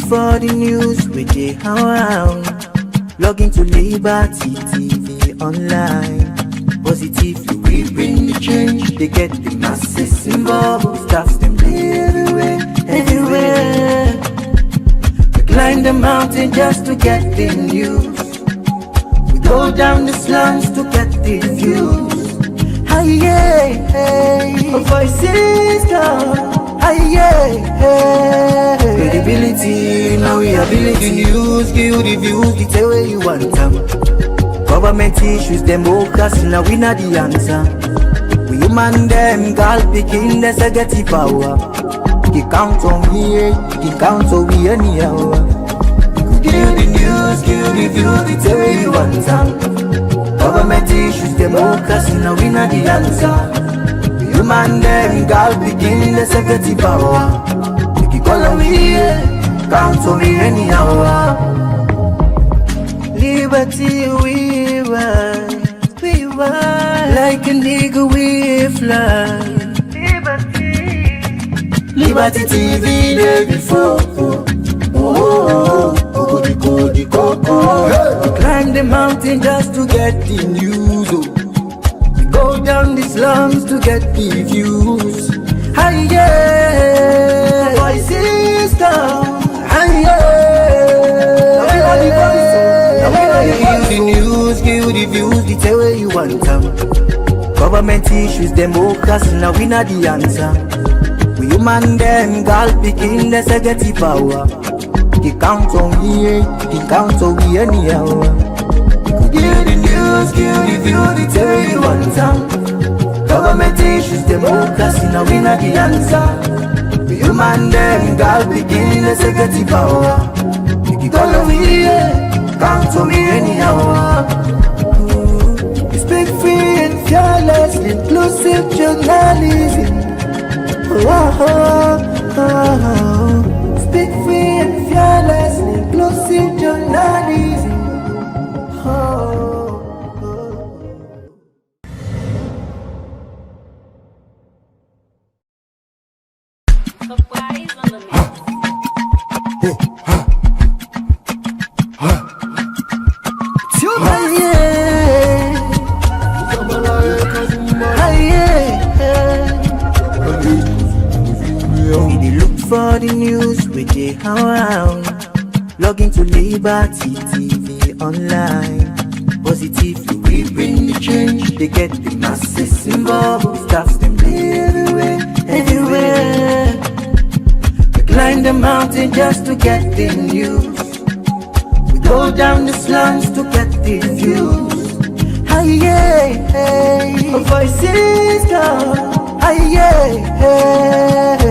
For the news we dey around, log into Liberty TV online. Positively we bring the change. They get the masses involved, staffs them everywhere, everywhere. We climb the mountain just to get the news. We go down the slums to get the views. Hi yeah, hey, voices come. Credibility, now we ability. News, give the views, the tell where you want them. Government issues, democracy, now we not the answer. We human them, girl picking, that's a get the power. You count on me, you count on me anyhow. Give the news, give the views, the tell where you want them. Government issues, democracy, now we not the answer. Human them, girl begin the security power. You call on me, count on me anyhow. Liberty we ride, like a nigga we fly. Liberty TV day before. We climb the mountain just to get the news. Go down the slums to get the views. Hi yeah, voices down. Hi yeah, give the news, give the views, the tell where you want them. Government issues, democracy, now we not the answer. We human them, girl picking, that's a get the power. You count on me, you count on me anyhow. Give the news, give the views, the tell where you want them. Government issues, democracy, now we not the answer. We human them, girl begin, let's get the power. You call on me, count on me anyhow. We speak free and fearless, inclusive journalism. Speak free and fearless, inclusive journalism. For the news we dey around, log into Liberty TV online. Positively we bring the change. They get the masses involved, staffs them everywhere, everywhere. We climb the mountain just to get the news. We go down the slums to get the views. Hi yeah, hey, voices come.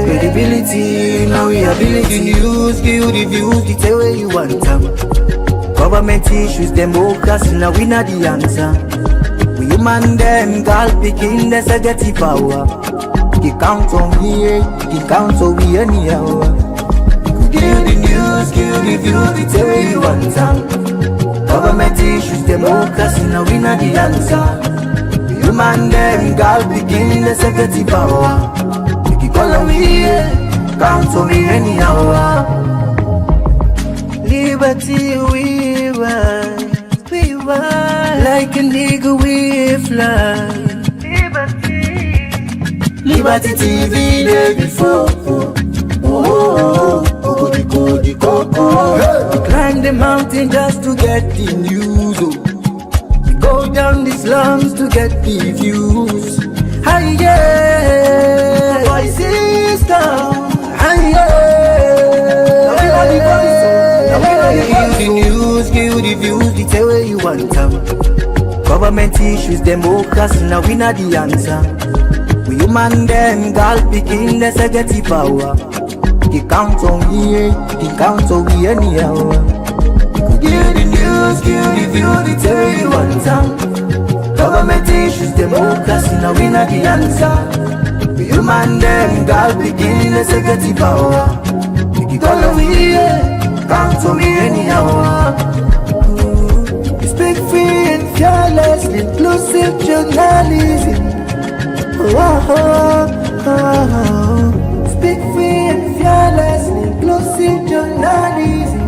Credibility, now we ability. News, give the views, the tell where you want them. Government issues, democracy, now we not the answer. We human them, girl picking, that's a get the power. You count on me, you count on me anyhow. Give the news, give the views, the tell where you want them. Government issues, democracy, now we not the answer. Human them, girl begin the security power. You call on me, count on me anyhow. Liberty we ride, like a nigga we fly. Liberty TV day before. We climb the mountain just to get the news. Go down the slums to get the views. Hi yeah, voices down. Hi yeah, give the news, give the views, the tell where you want them. Government issues, democracy, now we not the answer. We human them, girl picking, let's get the power. You count on me, you count on me anyhow. Give the news, give the views, the tell where you want them. Government issues, democracy, now we not the answer. We human them, girl begin, let's get the power. You follow me, come to me anyhow. Speak free and fearless, inclusive journalism. Speak free and fearless, inclusive journalism.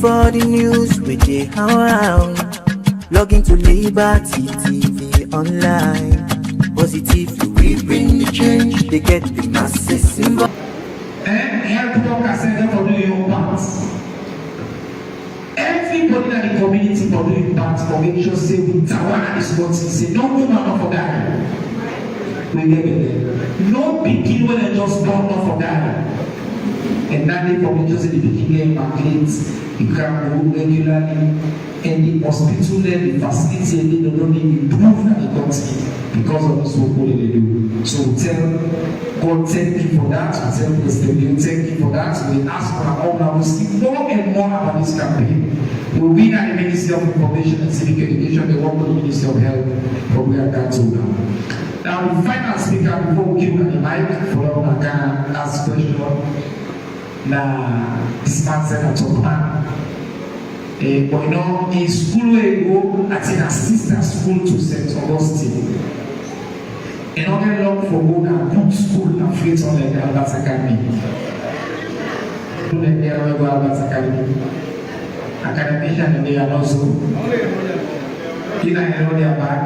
For the news we dey around, log into Liberty TV online. Positively we bring the change, they get the masses involved. Health workers said for doing your part. Everybody in the community for doing part for make sure say we tower is what he say. No woman for that. We get it. No pikin when they just born not for that. And that day for me just the beginning of kids. You can go regularly and the hospital there, the facility and they don't need improve that they got it because of this work they do. So tell God thank you for that. We tell President you thank you for that. We ask for our own we see more and more about this campaign. We win at the Ministry of Information and Civic Education, they work with the Ministry of Health, but we are that too now. Now the final speaker before we give the mic for all that can ask question. Now this man said at top man. But you know, in school where you go, at an assistant school to St. Augustine. And all get long for go to good school and free on the Albert Academy. The Albert Academy. Academician and they are also. In I know their back.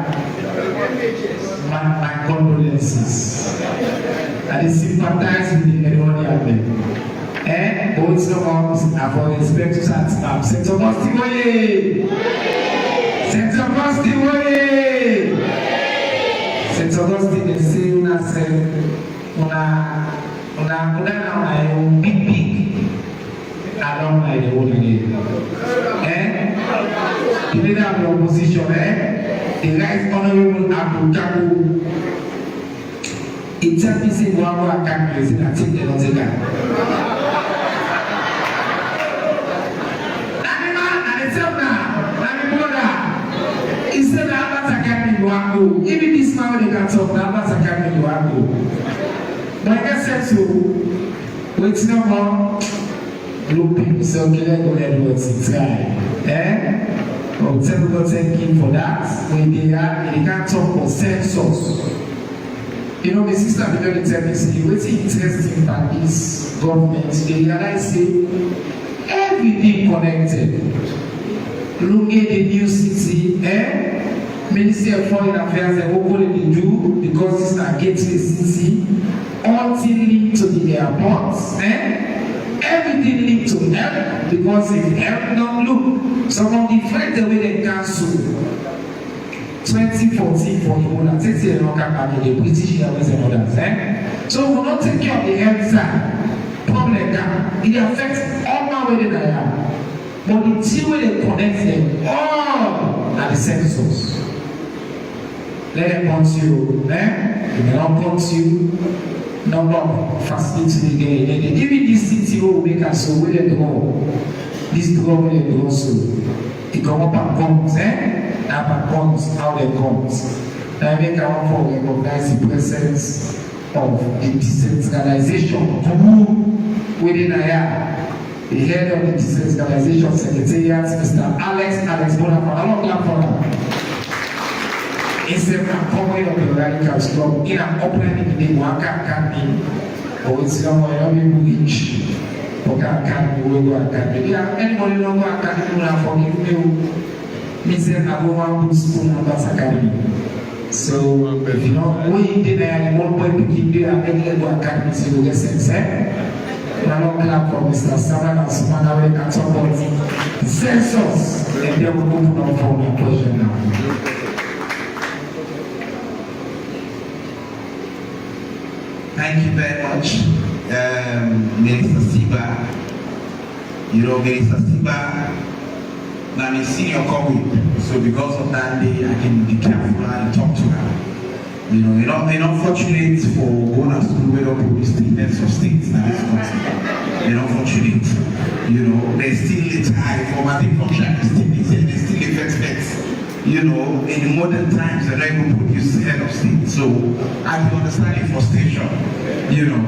My condolences. I sympathize with the Erodian. And also for respect to that St. Augustine way. St. Augustine way. St. Augustine is saying that una big alumni the whole day. The leader of the opposition, the right honorable Abu Kabu. It's a piece of one more countries in a thing they don't take. Even this man they can talk now, but I can't do it. But I said so. Wait no more. Look, so okay, go ahead and try. Well, tell God thank him for that. When they can't talk for census. You know, my sister began to tell me, say, what's interesting about this government? They realize, say, everything connected. Look at the new city, Ministry of Foreign Affairs and what they do because this is a gateway city, all things linked to the airports, everything linked to health because if health don't look, some of the friends the way they cancel 2014 for Ebola, take the British Airways and others. So we will not take care of the health side. Problem it affects all my way they are. But the two way they connect them all are the census. Let them come to you, They may not come to you, no facility again. Even this city will make us so where they go. This drug where they go so. It come up and comes, Up and comes, how they comes. Now I make our for recognize the presence of the decentralization within Aya. The head of the decentralization secretariat, Mr. Alex Bonaparte. I'm not glad for that. Instead of coming up the radicals club, in an opening in the Waka Academy, or it's somewhere else in which Waka Academy will go Academy. Anybody know Waka Academy will forgive you? Means that I go on to school and that's Academy. So, if you know, we did a one point to keep there and then go Academy, so you get sense, I'm not glad for Mr. Saban and Sumanawe at some point. Census, and they will open up for my question now. Thank you very much, Minister Siba. You know, Minister Siba I'm a senior colleague, so because of that day, I can be careful and talk to her. You know, you're not fortunate for going to school where don't produce students of states in this country. You're not fortunate. You know, there's still a high formative function, there's still a vex. You know, in the modern times, they're not even produce head of state. So I can understand the frustration. You know.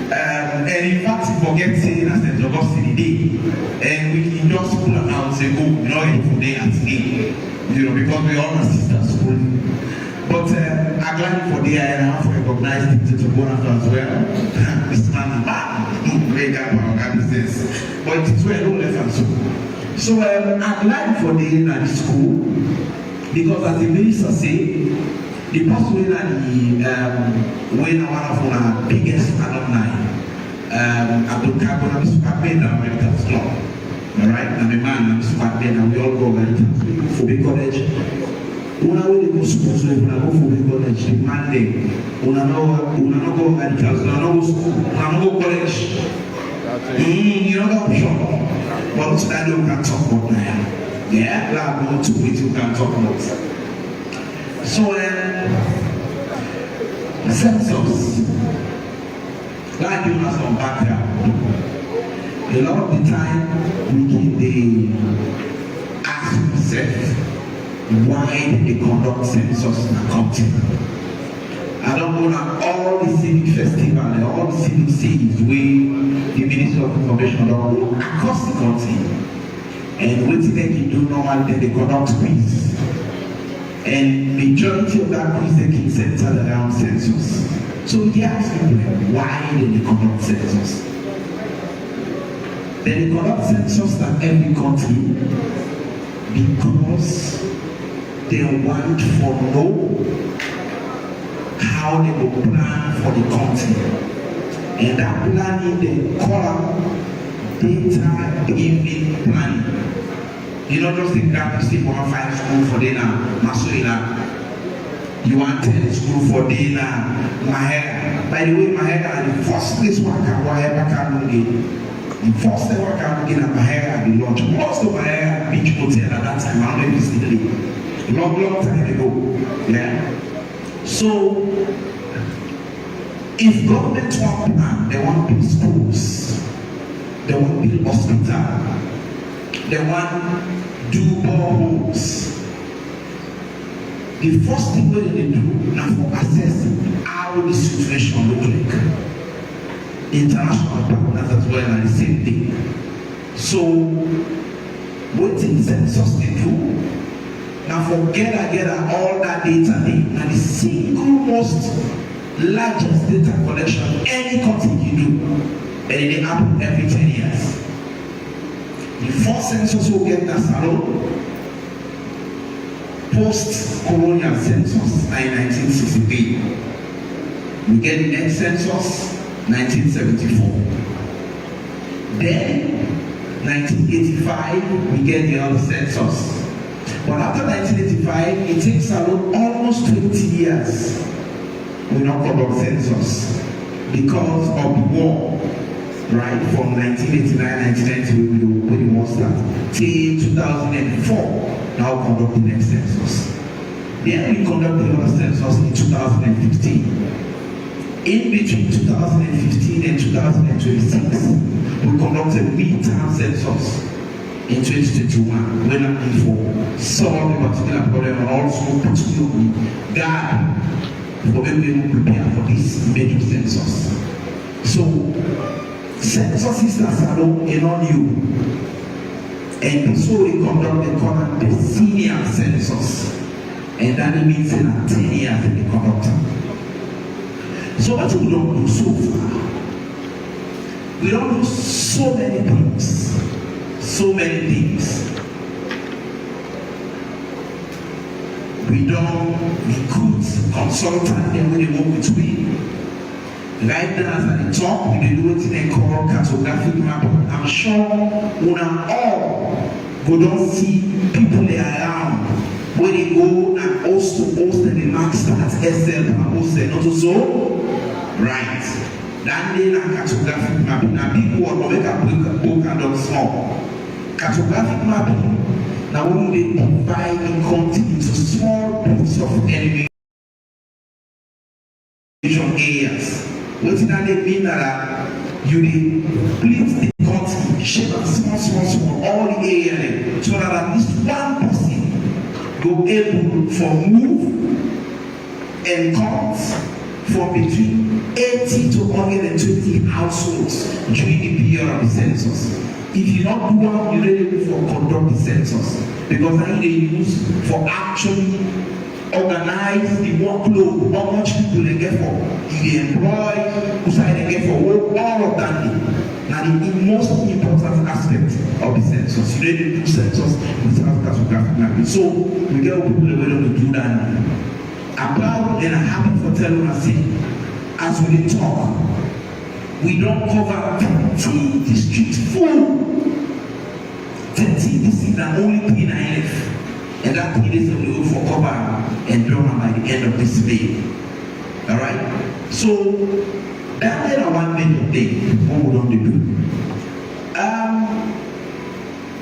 And in fact, forget saying as the Augustine day, and we can just pull out and say, oh, you know, for day and today, you know, because we all are sisters school. But I'm glad for the and I have to recognize the to go after as well. This man, very good business, but it's well no left and so. So I'm glad for the at the school because as the minister say. The person when one of our biggest alumni, Abdul Kabul, I'm super paid now when it comes to all right, I'm a man, I'm super paid and we all go when it comes to Fubi College. When I go to school, so when I go Fubi College, the Monday, when I know go at the house, when I go college, you know that option. But what's that you can talk about now? Yeah, I'm going to wait you can talk about. So, census, like you have some background. A lot of the time, we can ask ourselves, why did they conduct census in a country? I don't know that all the civic festivals and all the civic scenes where the Ministry of Information don't go across the country. And what they can do normally, they conduct quiz. And majority of that quiz is centered around census. So they ask people, why did they conduct census? They conduct census in every country because they want to know how they will plan for the country. And that planning they call data-driven planning. You know, just think that you still want 5 school for dinner, Masuila. You want 10 school for dinner, Mahera. By the way, Mahera, the first place where I can the first thing where I can get at Mahera, the launch. Most of Mahera Beach Hotel at that time, I don't know if it's still long time ago. Yeah. So, if government want plan, they want to build schools, they want to build hospital. They want to do boreholes. The first thing they do now for assessing how the situation look like. International partners as well are the same thing. So, what the census they do now for gather all that data and the single most largest data collection any country can do, and it happen every 10 years. The first census will get that salon post-colonial census in 1963. We get the next census 1974. Then 1985 we get the other census. But after 1985 it takes almost 20 years we don't conduct census because of the war. Right from 1989-1990 when the war started till 2004 now conduct the next census. Then we conduct the other census in 2015. In between 2015 and 2026 we conduct a midterm census in 2021 when I'm for solve a particular problem and also particularly guide for them to prepare for this major census. So census systems are not new, and so we conduct the senior census, and that means in 10 years in the conduct. So what we don't do so far, we don't do so many things. We don't recruit consultants and we work with we. Right now, as at the top, we do what they call cartographic mapping. I'm sure we all go don't see people they are around when they go and also host the max that SL and host not so right. That day, cartographic mapping. Now, people will make a book and not small. Cartographic mapping Now when they divide the country into small bits of elevation areas, what did that mean? That you split the country, shape and small, all the area, so that at least one person go able for move and cut from between 80 to 120 households during the period of the census. If you not do well, you really for conduct the census, because now they use for actually organize the workload, how much people they get for, if they employ, who side they get for work, all of that. Now the most important aspect of the census, you know, the do census in South Africa. So we get people that willing to do that now. About and I'm happy for telling us, as we talk, we don't cover 13 districts full. 13 districts are only 3 left. And that 3 days we will for cover and done by the end of this May. Alright? So that is one major thing what we don't do.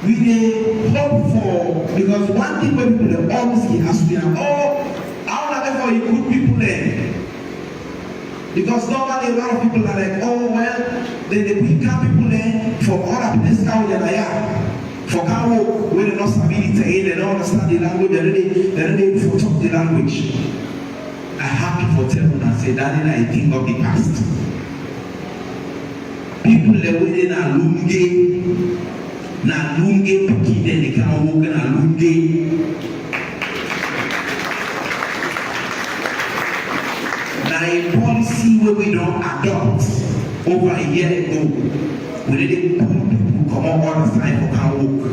We hope for, because one thing when people always ask me, for you put people in, because normally a lot of people are like, oh well, they put people in from other places how they are, for how where they not stability, they don't understand the language, they don't even talk the language. I'm happy for telling and say that is a thing of the past. People that wait in a lunge picky, then they can walk in a lunge. A policy where we don't adopt over a year ago, we didn't put people come on all the time for our work.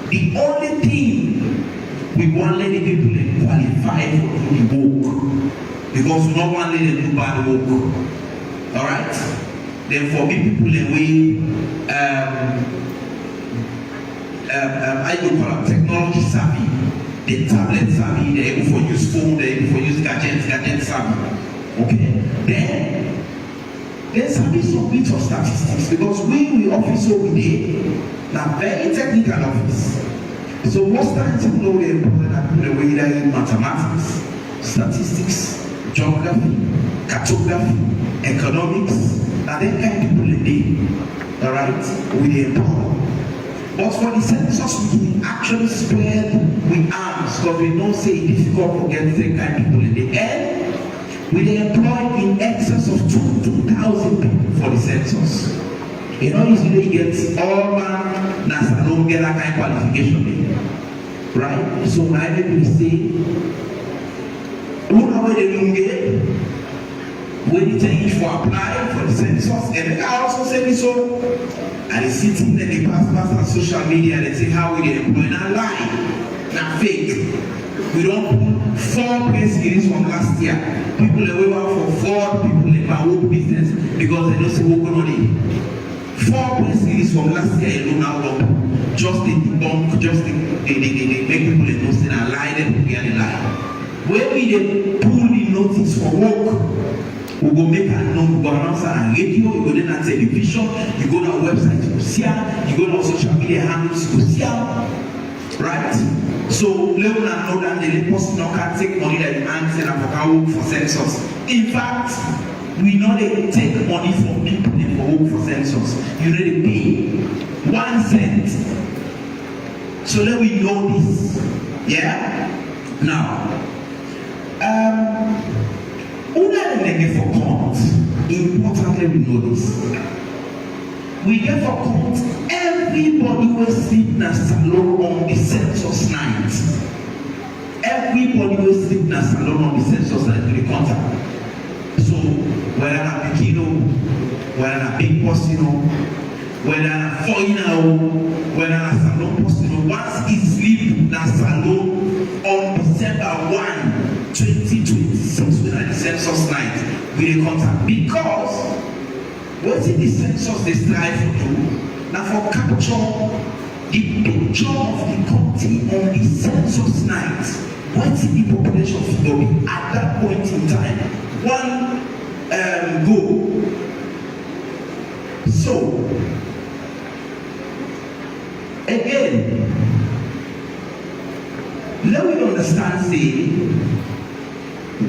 The only thing we want letting people to qualify for the work, because we don't want letting them do bad work. Alright? Then for people in way I go call them technology savvy, the tablet savvy, they're able for use phone, they're able for use gadget savvy. Okay, then there's a bit of statistics, because we office over there, now very technical office. So most times people know they employ that people whether in mathematics, statistics, geography, cartography, economics, and then kind of people in there. Alright, we employ. But for the census, we can actually spread with arms, because we don't say it's difficult to get the kind of people in the end. We employ in excess of 2,000 people for the census. You know, usually you get all man, NASA don't get that kind of qualification. Right? So now people say, who know where they don't get? When you take it for apply for the census, and I also say this so, and it's sitting in the pass on social media, they say how we employ, not lie, not fake. We don't put 4 press releases from last year. People that we work for 4 people in my own business because they don't say what going on. 4 press releases from last year alone now, just the debunk, just they make people that don't say a lie, them be a lie. When we pull the notice for work, we go make a known, we go announce on radio, you go then on television, you go to our website, you go see it, you go to our social media handles, you go see it. Right? So let me know that the person can take money that the answer for census. In fact, we know they take money from people for work for census. You need to pay 1 cent. So let me know this. Yeah? Now, for count. Importantly, we know this. We get for count everybody will sleep in a salon on the census night. Everybody will sleep in a salon on the census night to the contact. So whether a bikino, whether a big person, whether a foreigner, whether a salon person, once he sleep in a salon on December 1, 2026, when the census night, we will contact, because what is the census they strive to do? Now for capture the picture of the country on the census night, what is the population figure at that point in time? One goal. So again, let me understand say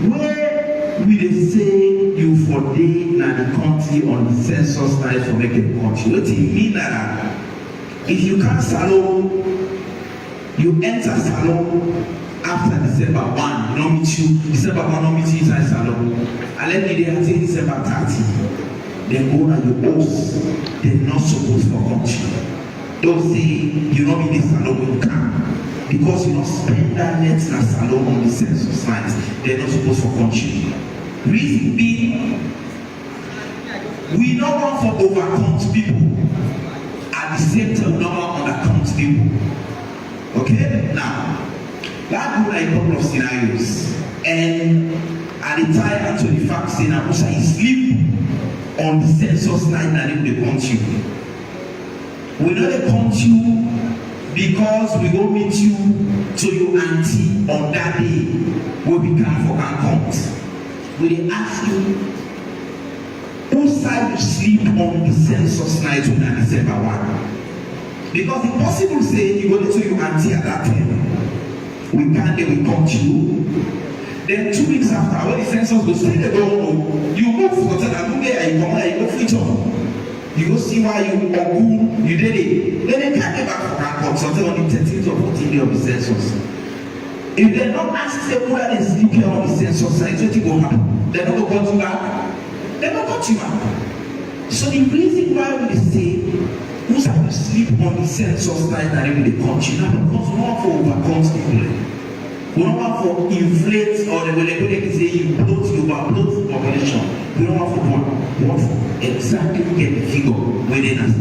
where we dey say you for dey na the country on the census night for make a country. What it mean that if you come salon, you enter salon after December 1, no meet you, December 1 no meet you inside salon. And let me dey until December 30. Then go and you host, they're not supposed for country. Don't say you know in the salon when you come. Because you don't spend that net in a salon on the census night, they're not supposed for country. Reason being, we don't want for overcount people. At the same time, we don't want undercount people. Okay? Now, that go like a couple of scenarios. And at the time, to the fact saying, I wish I sleep on the census night and they count you. We know they count you because we go meet you to your auntie on that day where we come for our count. We dey ask you who side you sleep on the census night on December 1. Because it's possible say you go to your auntie at that time. We can't they will count you. Then 2 weeks after when the census goes, say they don't know, you move for that and you come out, you go fit on. You go see why you who you did it. Then they can't get back for our something on the 13th or 14th day of the census. If they don't ask them where they sleep here on the census site, what will happen? They're not going to come to back. They're not going to back. So the reason why we say who's going to sleep on the census site and in the country now because we want for overcount people. We don't want for inflate or the way they say you bloat, you overbloat the population. We don't want for one. We want for exactly get the figure within us.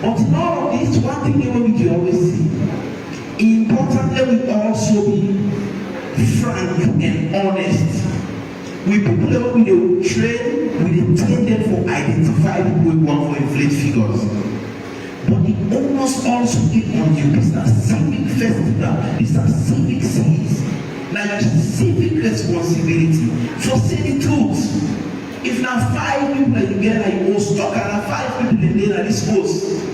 But in all of this, one thing that we can always see, importantly, we also be frank and honest. We people that we will train, we train them for identify people we want for inflate figures. But it almost also get on you. It's a civic festival, it's a civic series. Now your civic responsibility for saying the truth. If now 5 people that you get like you stock and 5 people in there at this post.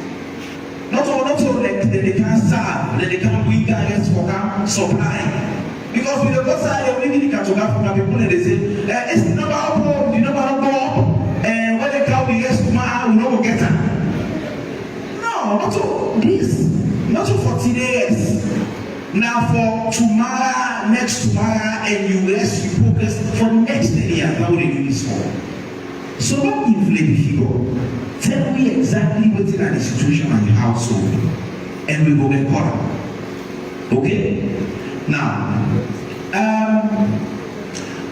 Not all like they can't serve, then they can't bring guys for supply. Because with the boss side, they're bringing the catch from people and they say, it's the number of home, the number of home, and when they come the yes tomorrow, we don't get her. No, not all this, not all for today's. Now for tomorrow, next tomorrow, and you rest, you progress for the next 10 years. How would they do this for? So don't inflate the figure. Tell me exactly what's in the situation and the household, and we go get caught up. Okay? Now,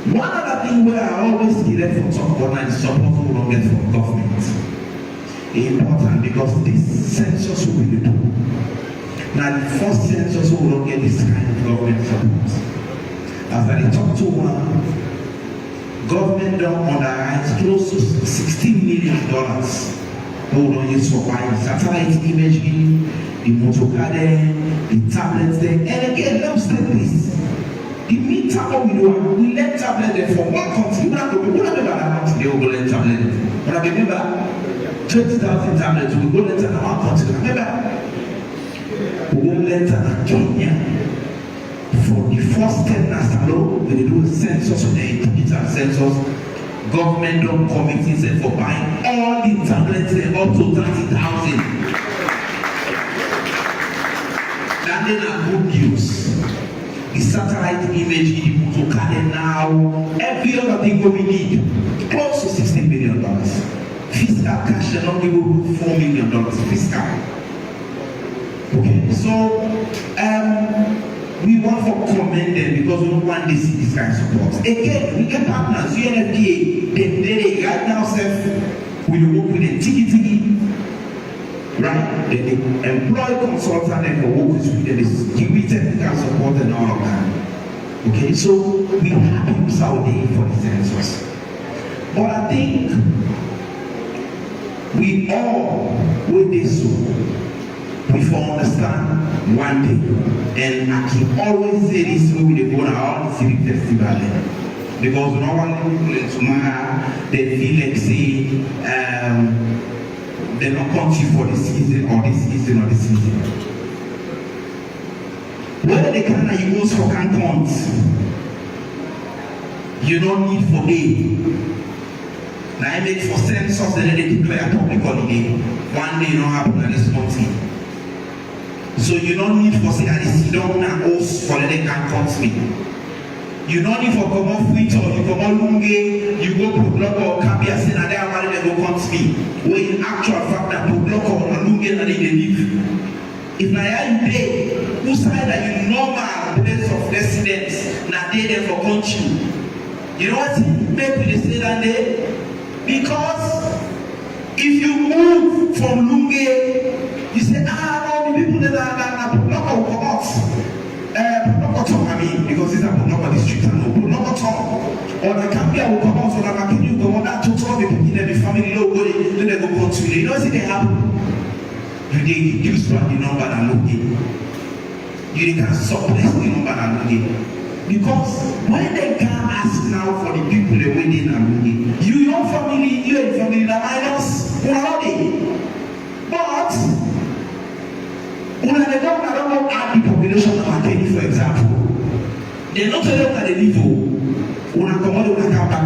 one other thing where I always get for top government is support we don't get from government. It's important because this census will be done. Now, the first census we don't get this kind of government support. As I talk to one, government don't underwrite close to $16 million. Who don't use for buying satellite imaging, the motor garden, the tablets there. And again, let me say this. The mean tablet we let tablet there for one country. We don't remember that country, they will go let tablet. But I remember 20,000 tablets, we go let in one country. Remember? We will let in Kenya. For the first 10 national, when they do a census on the digital census, government don't commit itself for buying all the tablets up to 30,000. That then are good news. The satellite image, the photocard now, every other thing we need, close to $16 million. Fiscal cash should not give $4 million fiscal. Okay, so we want to commend them because we don't want to see this kind of support. Again, we get partners, UNFDA, they right now we work with a tiki, right? They employ consultants and for work with them, they give me technical support and all of that. Okay, so we happy with Saudi for the census. But I think we all with this we understand one thing, and I can always say this when we go to our civic festival, because normally tomorrow they feel like say they're not country for the season or the season or the season. Whether they Ghana you go for cantons. You don't need for day. Now I make for census, then they declare a public holiday. One day you don't happen and it's nothing. So you don't need for say that it's down and host for the cantons me. You don't need for come off with or you come on lunge, you go to block or Kabia say that they are married and go come to me. Where in actual fact that to block or lunge and they live. If I am there, who side that you normal place of residence, now they there for country. You know what maybe they say that day? Because if you move from Lunge, you say, no, the people that are not come out. I mean, because it's not district and no, or the Gambia will come out, so that can you go on that to talk the people in the family logo, then they go continue. You know what they happen? You give the number and look in. You can suppress the number and look in. Because when they can ask now for the people they waiting and looking, your family, you and family are minus already. But when they don't add the population of Akeni, for example, they're not telling at the level when I come out of the back.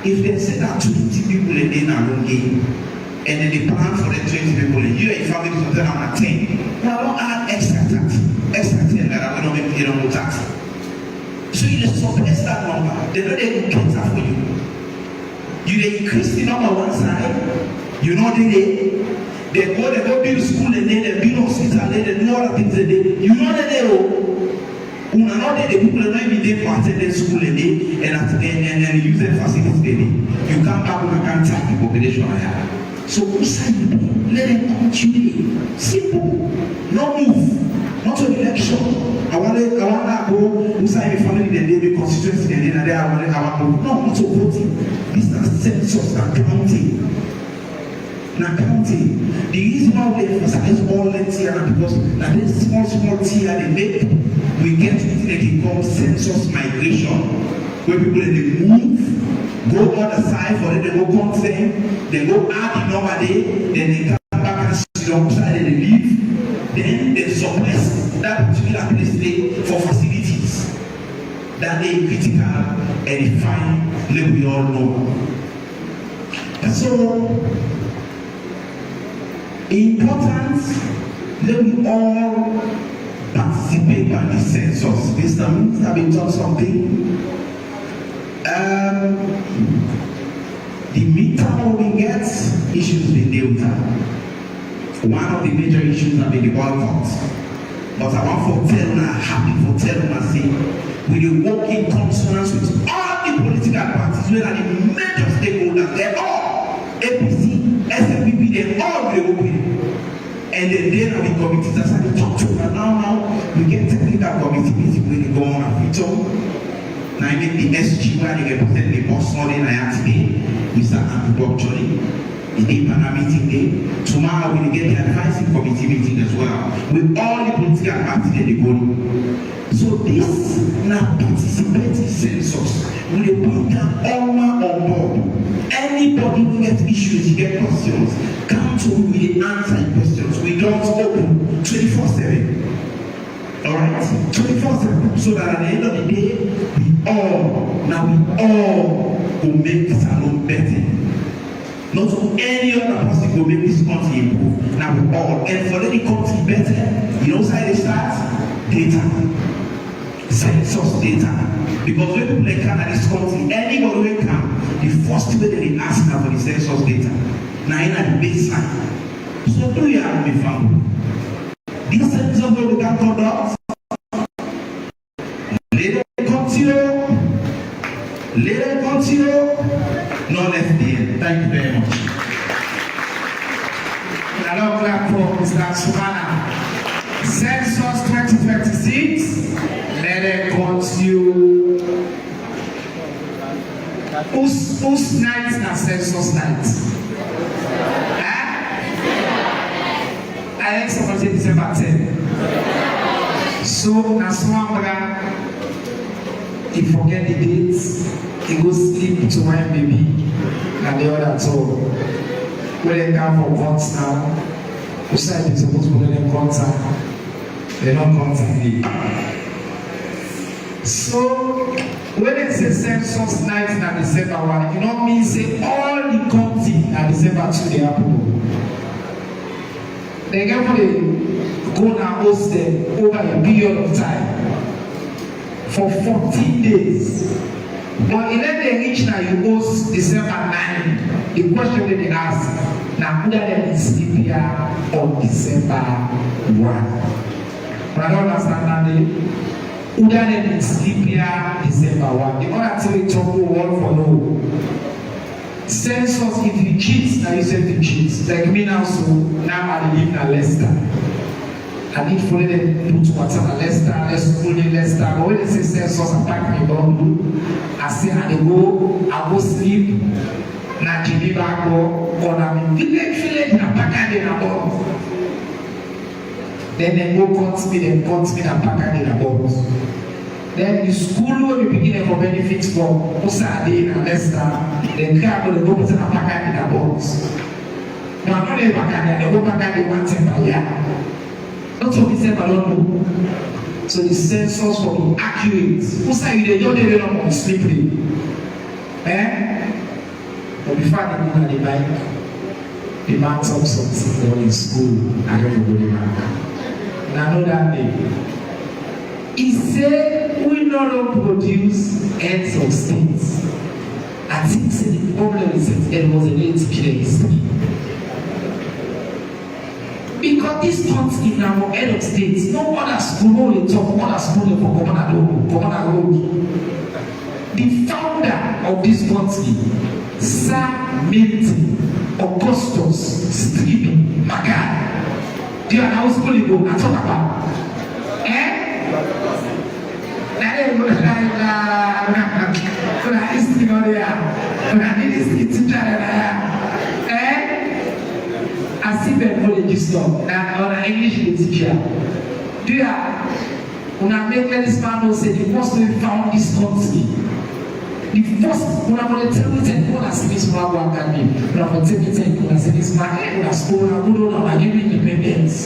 If they say that 20 people in the Nalungi, and then they plan for the 20 people, you and family to tell them at 10, now don't add extra 10 that I don't make it on tax. So you just suppress that number. They know they will cater for you. You increase the number one side. You know they go build school and then they build hospital and they do all the things they do. You know that they the people are not even there for attending school and use their facilities daily. You come back and can't tell the population I have. So who side you be? Let them continue. Simple. No move. Not an election. I want to go inside the family and they be constituency and then I want to go. No, not to voting. This is census and counting. Now counting. The reason why we emphasize all the tier because now this small tier they make, we get something that they call census migration, where people they move, go on the side for them, they go consent, they go add the number day, then they come back and sit on the side and they leave, then they suppress that particular place for facilities that they critical and fine, let we all know. And so important, let we all participate in the census. This means I've been taught something. The midterm we get issues with Delta. One of the major issues have been the boycott. But I want to tell you, happy for telling you, say, we will work in consonance with all the political parties, where are the major stakeholders, they're all APC, SFPP, they're all the open. And then there are the committees that's how they talk to us. Now, we get technical committee meeting when they go on a veto. Now, I make the SG where they represent the boss morning I have today, Mr. Andrew Johnny. The day panel meeting day. Tomorrow we will get the advisory committee meeting as well with all the political parties that they go to. So this now participating census will bring them all on board. Anybody who gets issues, you get questions, come to me with answer questions. We don't open 24/7. Alright? 24/7. So that at the end of the day, we all will make this alone better. Not any other person will make this country improve. Now we all, and for the country better, you know how they start? Data. Census data. Because when people like come at this country, anybody will come, the first way that they ask now for the census data. Now in the baseline. So do you have me found? This census will we can conduct. Let it continue. No less than. Thank you very much. Hello, clap for Mr. Sumana. Census 2026. Let it continue. Whose night is census night? I think someone said December 10. So, Naswambra, he forget the dates. He go sleep to my baby and the other two. When they come for guns now, who said they're supposed to put them guns out? They don't contact me. So when it's a census night in December 1, you know me say all the county in December 2 they happen. They get for the go and host them over a period of time for 14 days. But if they reach now you host December 9, the question that they ask now who are they sleep here on December 1? But I don't understand that they who are they sleep here December 1. The other thing we talk about one for no. Census, if you cheat, now you say to cheat. Like me now, so now I live in Leicester. I need for them put water in Leicester, let's school in Leicester. But when they say census, I pack my bundle. I say I go sleep. Na Geneva go, or I'm in village, na pack in a bundle. Then they go cut me, and pack in a bundle. Then the school will be beginning for benefits for Osade and Leicester. Then car will go put a pack in a box. Now, not a pack they go pack in 1 cent per year. Not so December alone. So the census for be accurate. Osade, they don't even know how slippery. But before they go on the bike, the man talks something in school. I don't know what the man. And I know that day. He said, we not produce heads of states. I think the problem is that it was a late place. Because this country now, head of states, no other school will talk, other school for Governor Road. The founder of this country, Sir Milton Augustus Stephen Magan. Do you know how school you go? I talk about. I see them college stuff or English teacher. Do you when I make this man know say the first we found this country. The first when I'm going to tell you that when I see this man work at me, when I'm going to tell you that when I see this man when I school I'm going to give you independence.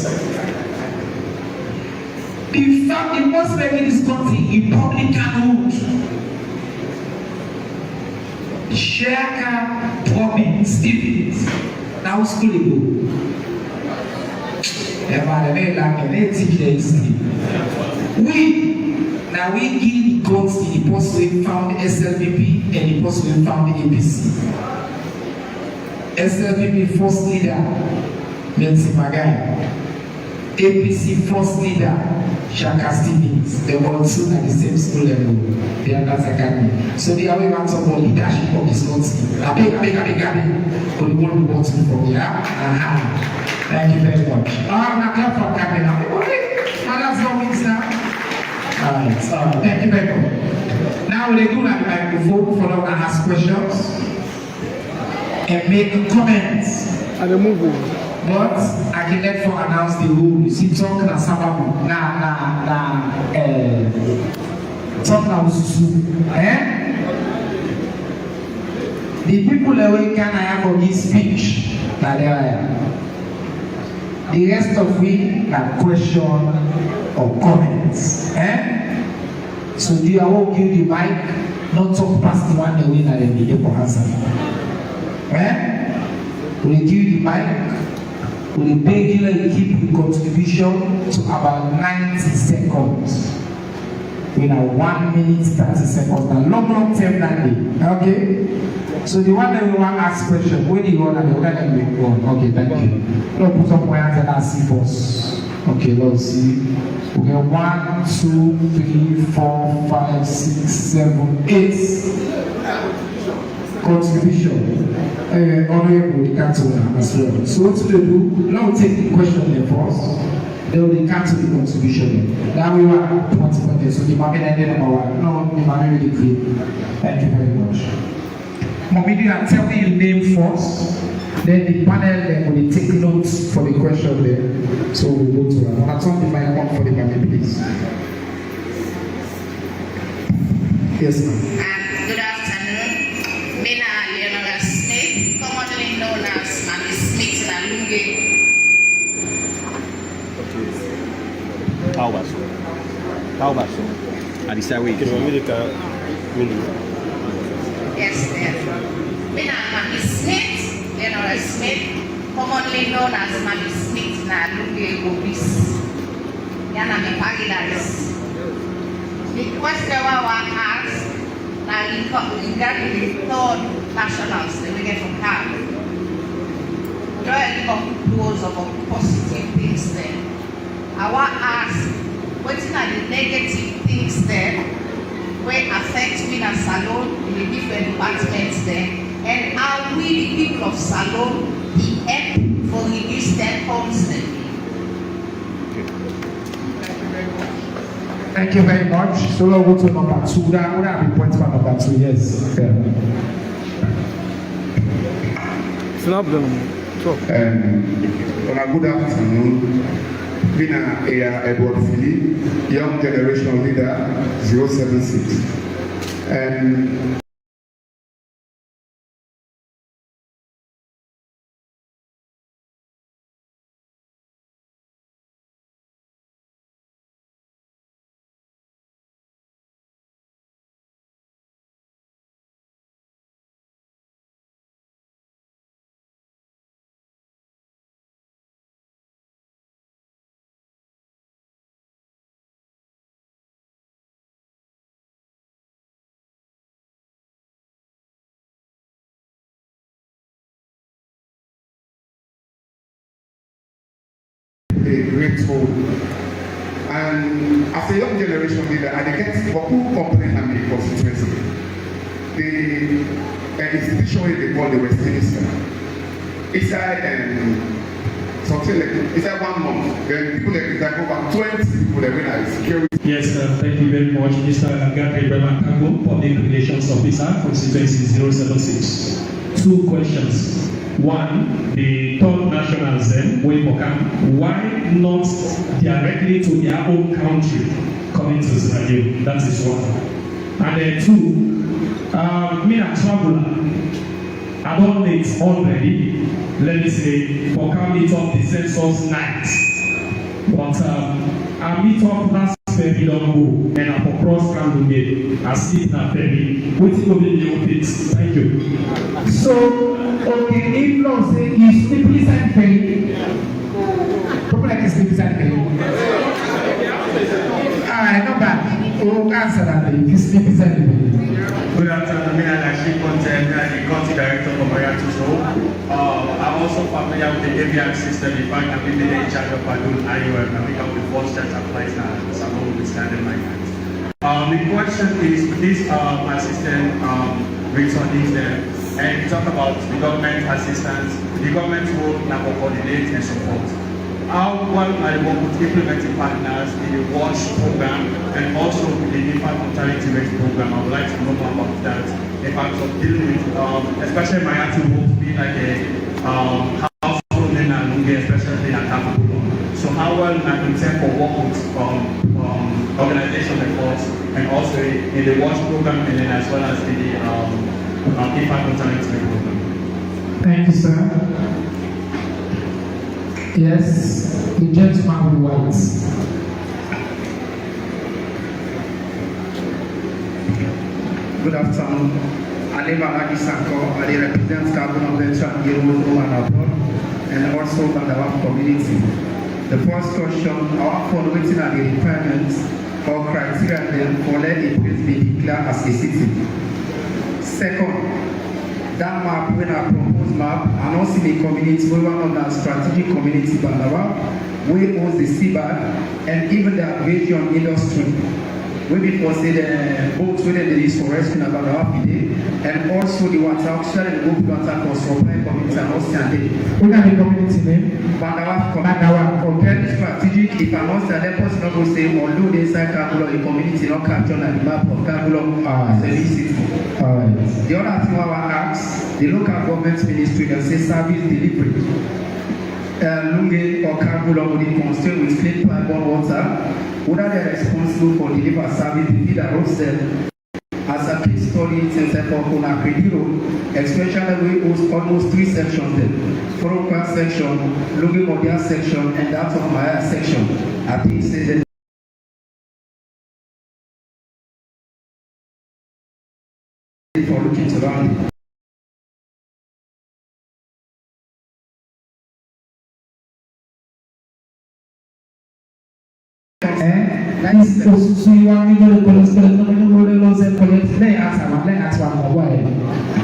The fact the most making this country Republicanhood. Shaka Bobby Stevens. Now school you go. We now we give the gods the post we found SLPP and the post we found the APC. SLPP first leader, Nancy Magai. APC first leader, Shaka Stevens. They were also at the same school level. They are not academy. So they are way want some more leadership of this country. I beg. But we want to from here. Thank you very much. I'm not clap for academy now. Okay. That's how it's now. Alright. Thank you very much. Now they do like the microphone for them to ask questions and make comments. At the movie. But I can let for announce the rule. You see, talk na sababu talk na ususu. The people that we can have for this speech, na there. The rest of we na question or comments. So do you all give the mic? Not talk past the one that we na the video for answer. We give the mic. We regularly keep the contribution to about 90 seconds. We have 1 minute 30 seconds. Now long term that day. Okay? So the one that we want to ask question, where do you want to go? Okay, thank you. Lord, put up my hands and I'll see first. Okay, let's see. Okay, 1, 2, 3, 4, 5, 6, 7, 8. Contribution. Honorable the council as well. So what do they do? Now we take the question there first. Then we cancel the contribution. Now we want to point there. So the mommy and then number 1. No, the mommy really clear. Thank you very much. Mommy, do you tell me your name first? Then the panel then will take notes for the question there. So we'll go to her. I'll turn the mic on for the mommy, please. Yes, ma'am. Good afternoon. Commonly known as Mami Smith Nalunge. Taubaso. Adisawi. Yes, yes. Me na Mami Smith, General Smith, commonly known as Mami Smith na Lunge Obis. Yana me pagilaris. The question wa asked na regarding the third nationals that we get from CAB. Draw a close of positive things there. I want to ask, what are the negative things there wey affect we na Salone in the different departments there, and how we the people of Salone the help for reduce their homes there. Thank you very much. So we'll go to number 2. That would have been point for number 2. Yes. Yeah. It's not the good afternoon. Been Edward Philip, Young Generation Leader 076. Grateful. And as a young generation leader, I get for who complain and make constituency. The institution they call the Census. Inside something like inside 1 month, then people like over 20 people that win security. Yes, thank you very much, Mr. Gabriel Bremantago, Public Relations Officer, Constituency 076. 2 questions. 1, the third nationals then, why not directly to their own country coming to Israel? That is 1. And then 2, me a traveler, I don't need already, let me say, for coming meet up the census night. But I meet up last ferry don't go, and I for cross Camden Gate, I sit in a ferry, waiting to be new fix. Thank you. So, okay, if law say you sleep inside ferry, people like sleep inside ferry. Alright, not bad. We'll answer that. If you sleep inside ferry. Good afternoon, I'm Ashik Content, the Country Director of Mariatu Show. I'm also familiar with the ABM system. In fact, I've been in charge of Padun IUM, and we have the first that applies now. So I'm going to stand in my hands. The question is, this assistant returning there, and we talk about the government assistance, the government role now coordinate and support. How well are you working with implementing partners in the WASH program and also the infant mortality rate program? I would like to know more about that. In fact, of dealing with, especially Mariatu will be like a household in Lunge, especially at Kapulo. So how well are you intend for work with organization efforts and also in the WASH program and then as well as in the infant mortality rate program? Thank you, sir. Yes, the gentleman with white. Good afternoon. I live at Sanko. I represent Carbon Venture and and also Bandawam community. The first question, our following are the requirements or criteria for let a place be declared as a city. Second, that map, when I propose map, and also the community, we want on that strategic community Bandawa, we owns the seabird and even the aviation industry. We before say the boats within the use for rescue in Bandawa and also the water auction and the water for supply community and also the community name? Bandawa okay, strategic, if I must have let us not go say, although they say Kabulo, the community not captured on the map of Kabulo, city. The other thing I want to ask, the local government ministry can say service delivery. Lunge or Kabulo will be concerned with clean pipe on water, what are they responsible for deliver service to feed the roadstead? As a case study in Sepokona Road, especially we host almost 3 sections there. Foroka section, Lunge Modia section, and that of Maya section. I think for looking to learn.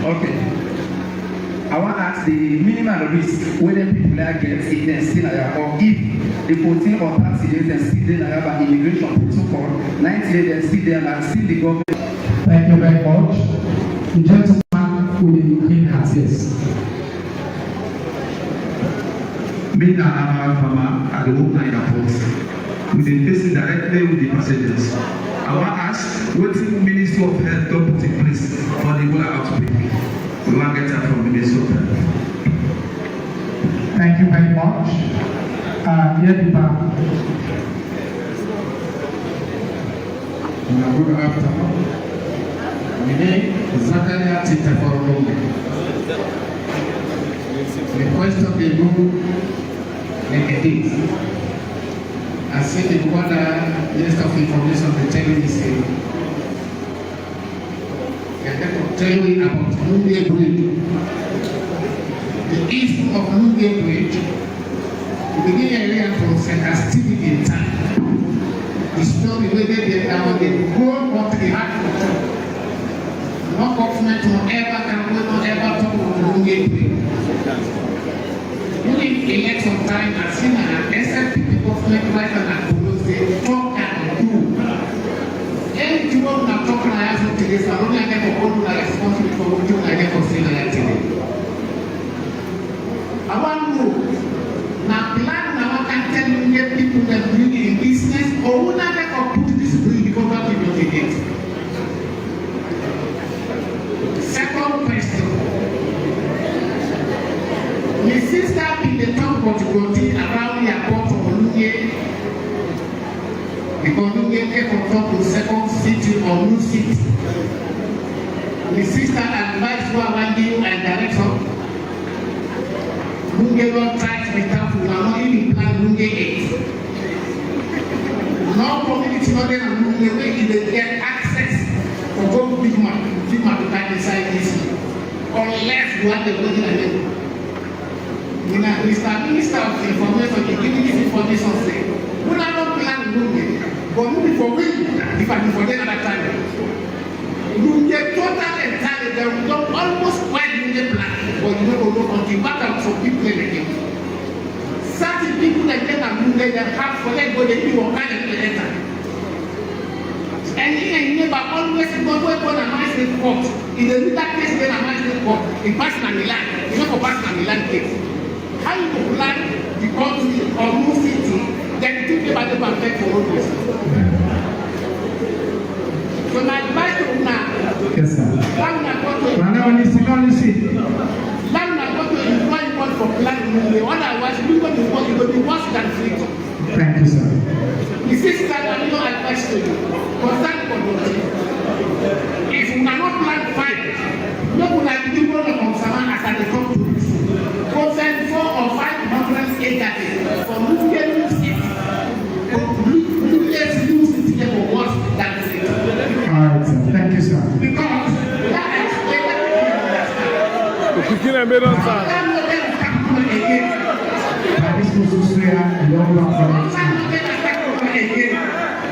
Okay. I want to ask the minimal risk whether people get if they still or if the 14 or 30 days they still there by immigration protocol, 90 days they still there and still the government. Thank you very much. The gentleman with the green hat, yes. Being an animal farmer at the Oakland Airport, we've been facing directly with the passengers. I want to ask, what the Ministry of Health don't put in place for the Ebola outbreak? We want to get that from the Ministry of Health. Thank you very much. Good afternoon. My name is Zakaria Titaforologo. The question they do like this. I see the other list of information they tell me say. And they will tell me about Nunge Bridge. The issue of Nunge Bridge, the beginning area from Census still in time. The story where they go what they had to do. No government will ever talk about Nunge Bridge. During election time, I've seen an SLP government right on that they talk and do. And you want to talk and I have to this, I only have to go to the responsibility for what you have to say that today. I want to now plan now can tell you get people that bring in business or who never put this bill because that will not it. Second question. My sister in the top of the around the airport of Olunye because Olunye came from top to second city or new city. My sister advised who I want you and director. Olunye don't try to be careful. We are not even plan Olunye 8. No community not there and Olunye where they get access for go big man to buy inside this. Unless you want the money and then. Mr. Minister of Information, you give me this information say, we are not planning Lunge, but maybe for we, if I do for them at that time. Lunge total entirely, they don't almost quite Lunge plan, but you know, until back out some people again. Certain people that get a Lunge, they have for them, but they do what kind of letter. And never always go to a magistrate court. In the little case, then a magistrate court, in Pastor Milan, you know, for Pastor Milan case. How you plan the country or new city, then think about the perfect for all this. So my advice to now, Yes, sir. now go to employ one for planning. Otherwise, we will be worse than free. Thank you, sir. This is that I no advice to you. Concern conduct. If you cannot plan fine, no one has been able to concern as they come to this. Concern 400 or 500 acres for Lutheran city. Lutheran city for worse than free. All right, sir. Thank you, sir. Because that is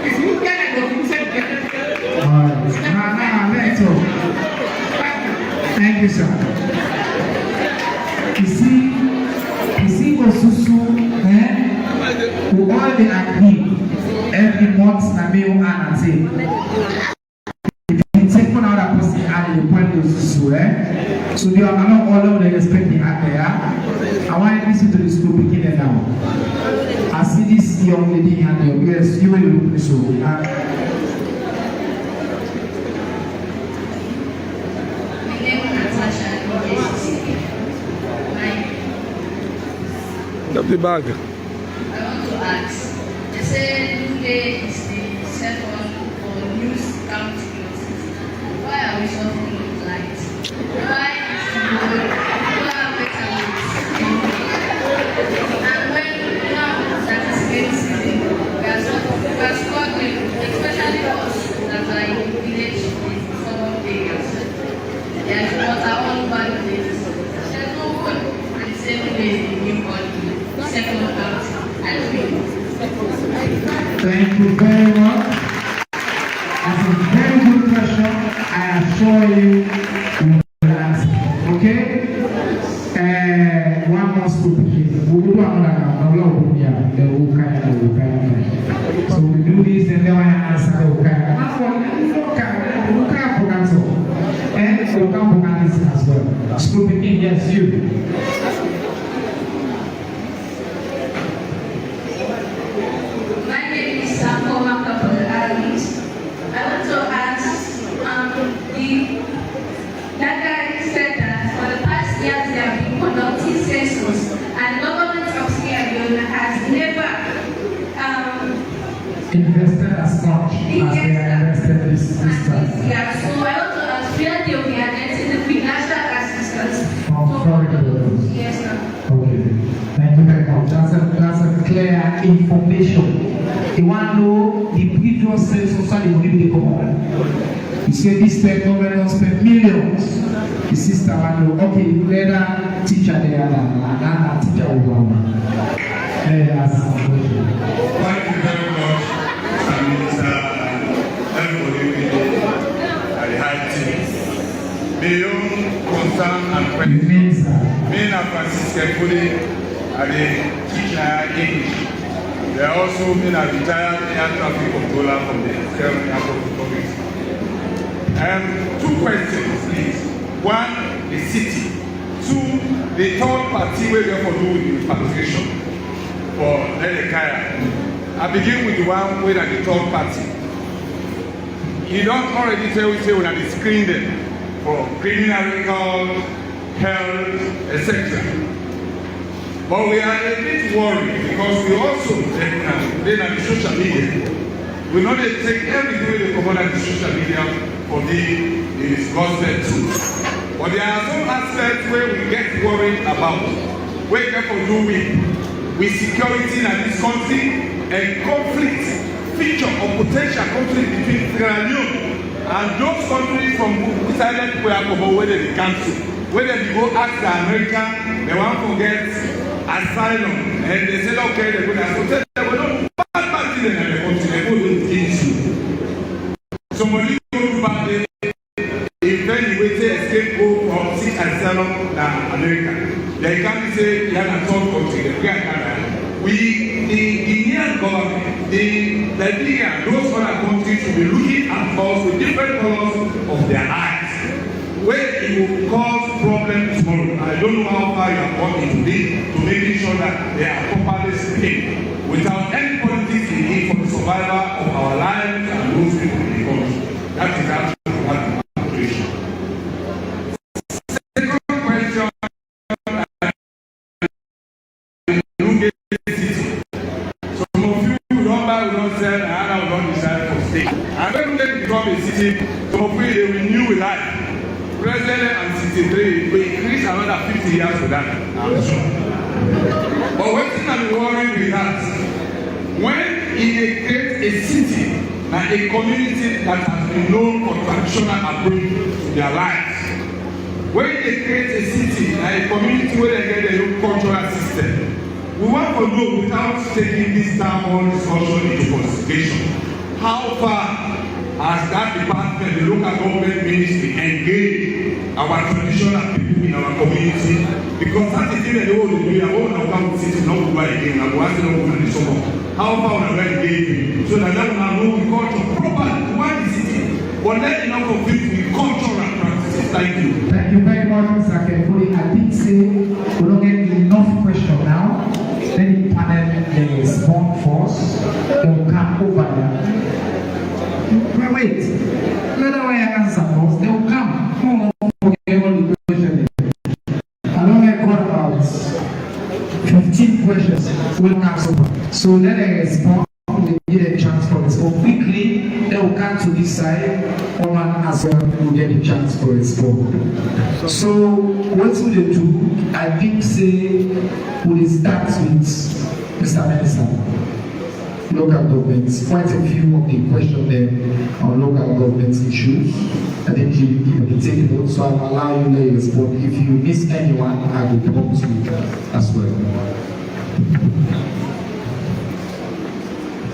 if you get it, you said get it. Thank you, sir. You see, Osusu, we all they agree every month na me and say. If you take one out of person and you point to Osusu, so they are not all of them expecting at there. I want to listen to the school beginning now. I see this young lady and yes, you will look so. Up the bag. I want to ask, they say UK is the second for news county. Why are we suffering like why is the people are better and when now that is getting season, we are struggling, especially us that are in the village in southern areas. Thank you very much. That's a very good question. I assure you we will answer. Okay? One more school picking. We will do another the so we do this and then I answer the Ukaya. And so come as well. School picking, yes, you. That guy said that for the past years they have been conducting census and the government of Sierra Leone has never invested as much as they are invested this time. Yeah, so I want to ask where they will be getting the financial assistance. Yes, sir. Okay. Thank you very much. That's a clear information. You want to know the previous census and the money they come on. You say this state government spend millions. The sister want to okay, whether teacher there and teacher will go. Thank you very much, Minister, everybody at the high team. May your concern and questions. Me and Francis Fully at the teacher English. They are also been a retired air traffic controller from the Federal Airport Authority. Two questions, please. One, the city. Two, the third party where they for do with the repatriation for Elekaya. I begin with the one where the third party. You don't already say when I screen them for criminal record, health, etc. But we are a bit worried because we also then on the social media. We know they take everything they come on the social media for the gospel too. But there are some aspects where we get worried about. Where people do with security in this country and conflict, feature or potential conflict between Sierra Leone and those countries from silent where they cancel. Where they go ask the American, they want to get asylum, and they said, okay, they're going to protect them. But no, bad party in the country, they go to the somebody go to bad, if any way they escape go from seek asylum in America. They can't say, you have a third country, the Canada. The Indian government, the Liberian, those other countries should be looking at us with different colors of their eyes. Where it will cause problems tomorrow. I don't know how far you have gone into this to making sure that they are properly paid without any politics in it for the survival of our lives and those people in the country. That is actually one operation. Second question, some of you don't buy, we don't sell, and I will not decide for stay. And when they become a city, some of you they renew with life. President and 63, we increase another 50 years for that, I'm sure. But one thing I'm worried with that, when it creates a city and a community that has been known for traditional approach to their lives, when they create a city and a community where they get their own cultural system, we want to know without taking this town hall discussion into consideration, how far as that department, the local government ministry, engage our traditional people in our community, because that is the way we are all about city, not go again, and we are still over the summer. How far we are engaged, so that we know the culture properly, why the city, but let enough of it with cultural practices. Thank you. Thank you very much, Mr. Kefuli. I did say we don't get enough question now. Let the panel respond first. They will come over there. Wait, let the way answer first. They will come. Okay, all the questions. I don't like what about 15 questions. We'll answer. So let them respond. They get a chance for respond quickly. They will come to this side. One as well will get a chance for respond. So what will they do? I think say we'll start with Mr. Minister. Local governments, quite a few of the questions there on local government issues. I think you can take note, so I'll allow you to respond. If you miss anyone, I will prompt you as well.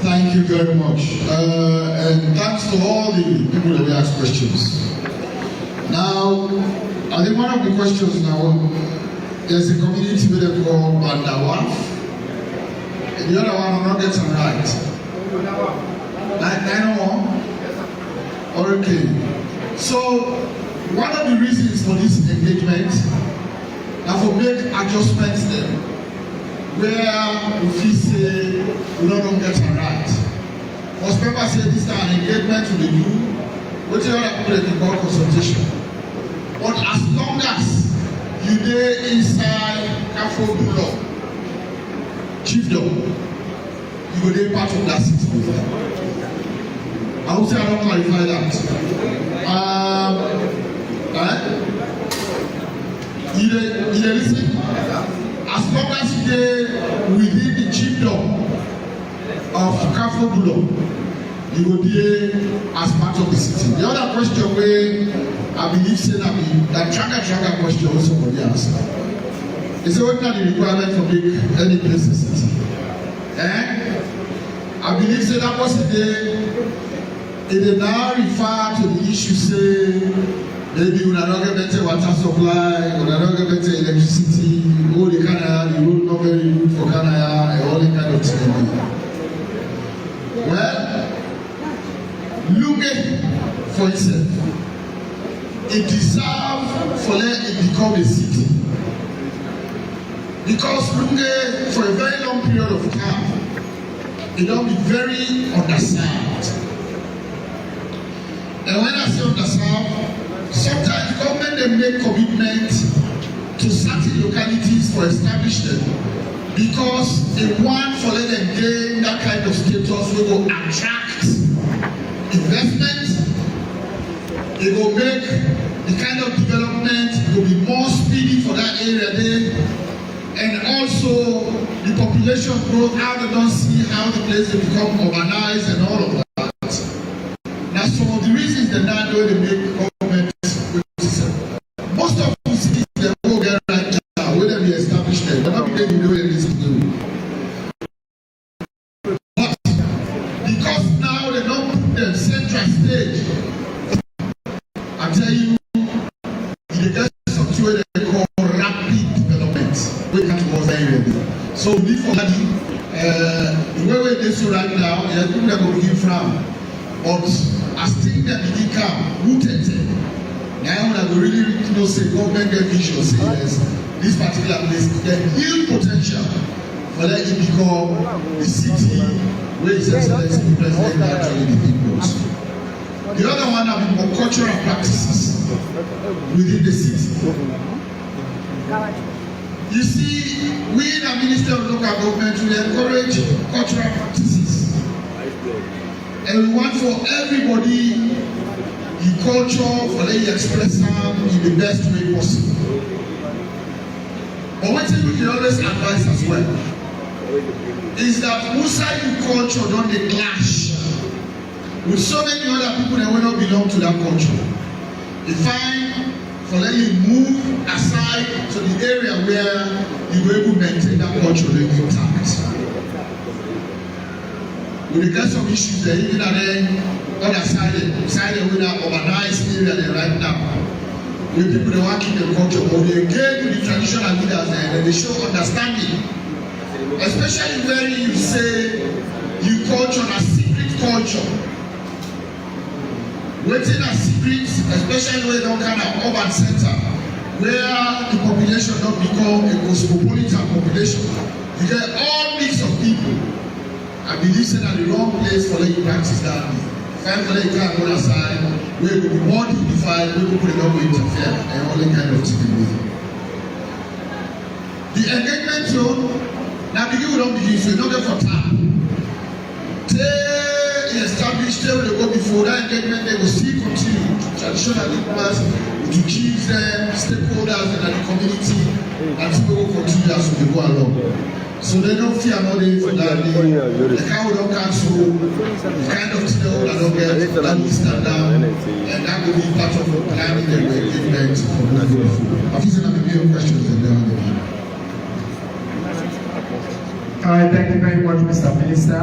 Thank you very much. And thanks to all the people that we asked questions. Now, I think one of the questions now, there's a community where they call Bandawa. And the other one will not get it right. 901? Okay. So, one of the reasons for this engagement is to make adjustments there. Where we feel say we don't get it right. Most people say this is an engagement to the do, which is other people they call consultation. But as long as you dey inside Kafo law, chiefdom, you go dey part of that city. I would say I don't clarify that. You dey listen? As long as you dey within the chiefdom of Kafo law, you will be as part of the city. The other question where I believe say that tracker question also for the answer. Is what are the requirement for make any place in city? I believe say that was it now refer to the issue say maybe we are not get better water supply, we are not get better electricity, all the kind of the road not very good for Canada, and all the kind of thing. Well, look at for itself. It deserves for let it become a city. Because Lunge, for a very long period of time, it don't be very underserved. And when I say underserved, sometimes government they make commitments to certain localities for establishment because they want for let them gain that kind of status we will attract investment, it will make the kind of development will be more speedy for that area there, and also the population growth, how they don't see how the place will become urbanized and all of that. Now some of the reasons that now they make government most of the cities they go get right now, where they be established there, they're not be able to do this to do. But because now they don't put them central stage, I tell you, they get something where they call rapid development. We can't go very ready. So before that, the way they so right now, they are going to begin from. But as things that begin come, rooted. Now when I really know say government get vision, say yes, this particular place get huge potential for let it become the city where His Excellency the President actually the people. The other one have been more cultural practices within the city. You see, we in the Ministry of Local Government we encourage cultural practices. And we want for everybody the culture for them to express them in the best way possible. But one thing we can always advise as well is that outside the culture don't they clash with so many other people that will not belong to that culture. You find for let you move aside to the area where you will able to maintain that culture intact. We get some issues there, even at the other side with that urbanized area there right now. Where people they want to keep the culture, but they engage with the traditional leaders there and they show understanding. Especially when you say you culture a secret culture. Waiting a secret, especially when you don't kind of urban center, where the population don't become a cosmopolitan population. You get all mix of people. I believe that the wrong place for let you practice that. Find for let you can't go outside, where it will be more dignified, where people don't go interfere, and all that kind of thing. The engagement zone, now begin we don't begin, so you don't get for time. They established, they will go before that engagement, they will still continue. Traditional leaders, to chiefs them, stakeholders in the community, and people will continue as we go along. So they don't fear nothing for that. The cow don't cancel, the kind of thing that don't get, that will stand down, and that will be part of the planning and the engagement. I think there will be questions in there. Thank you very much, Mr. Minister.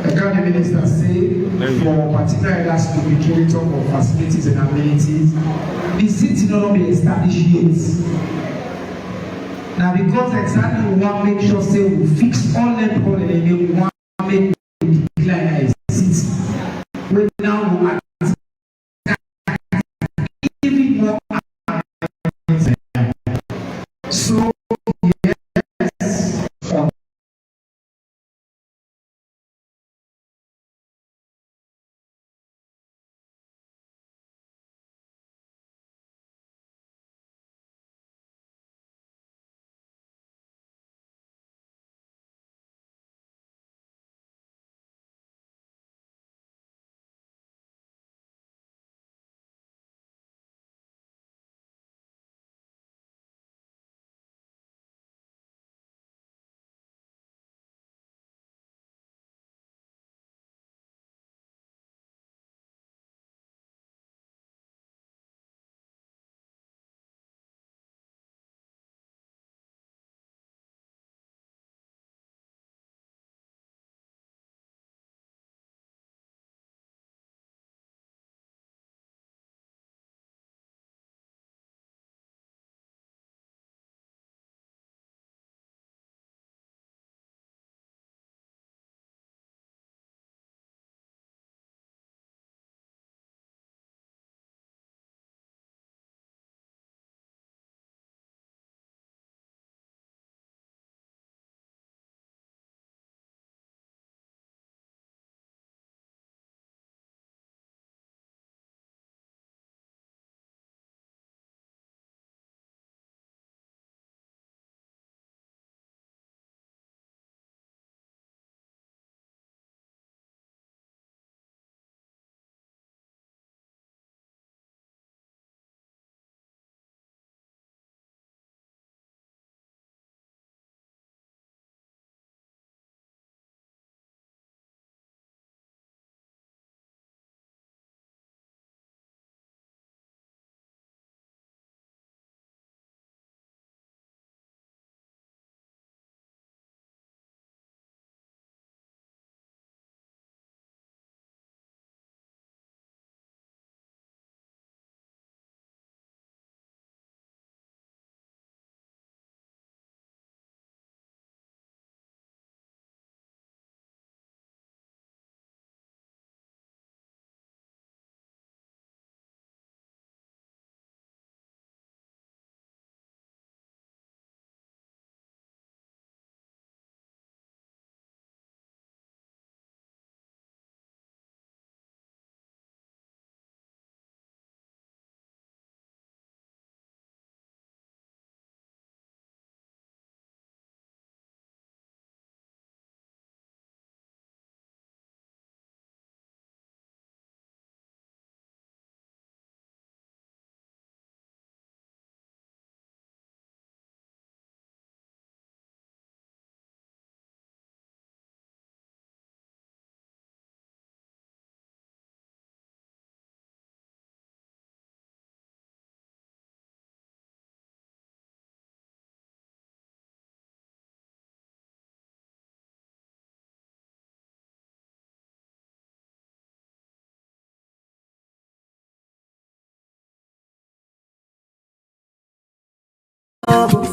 Can the minister say for particular areas to be curator for facilities and amenities, the city not be established yet. Now, because exactly we want to make sure say we fix all the problems and we want to make it decline as a city. We now will even more. So yes.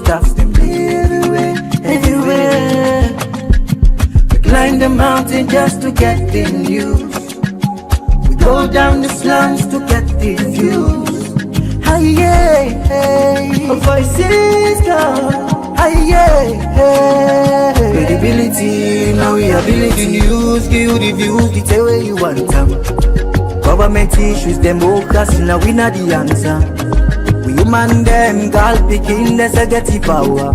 Stuff them everywhere. We climb the mountain just to get the news. We go down the slums to get the views. Hi, yeah, hey. Voices come. Hi, yeah, hey. Credibility, now we ability news. Give you the views, the tell where you want them. Government issues, democracy, now we not the answer. We human them, girl picking the security power.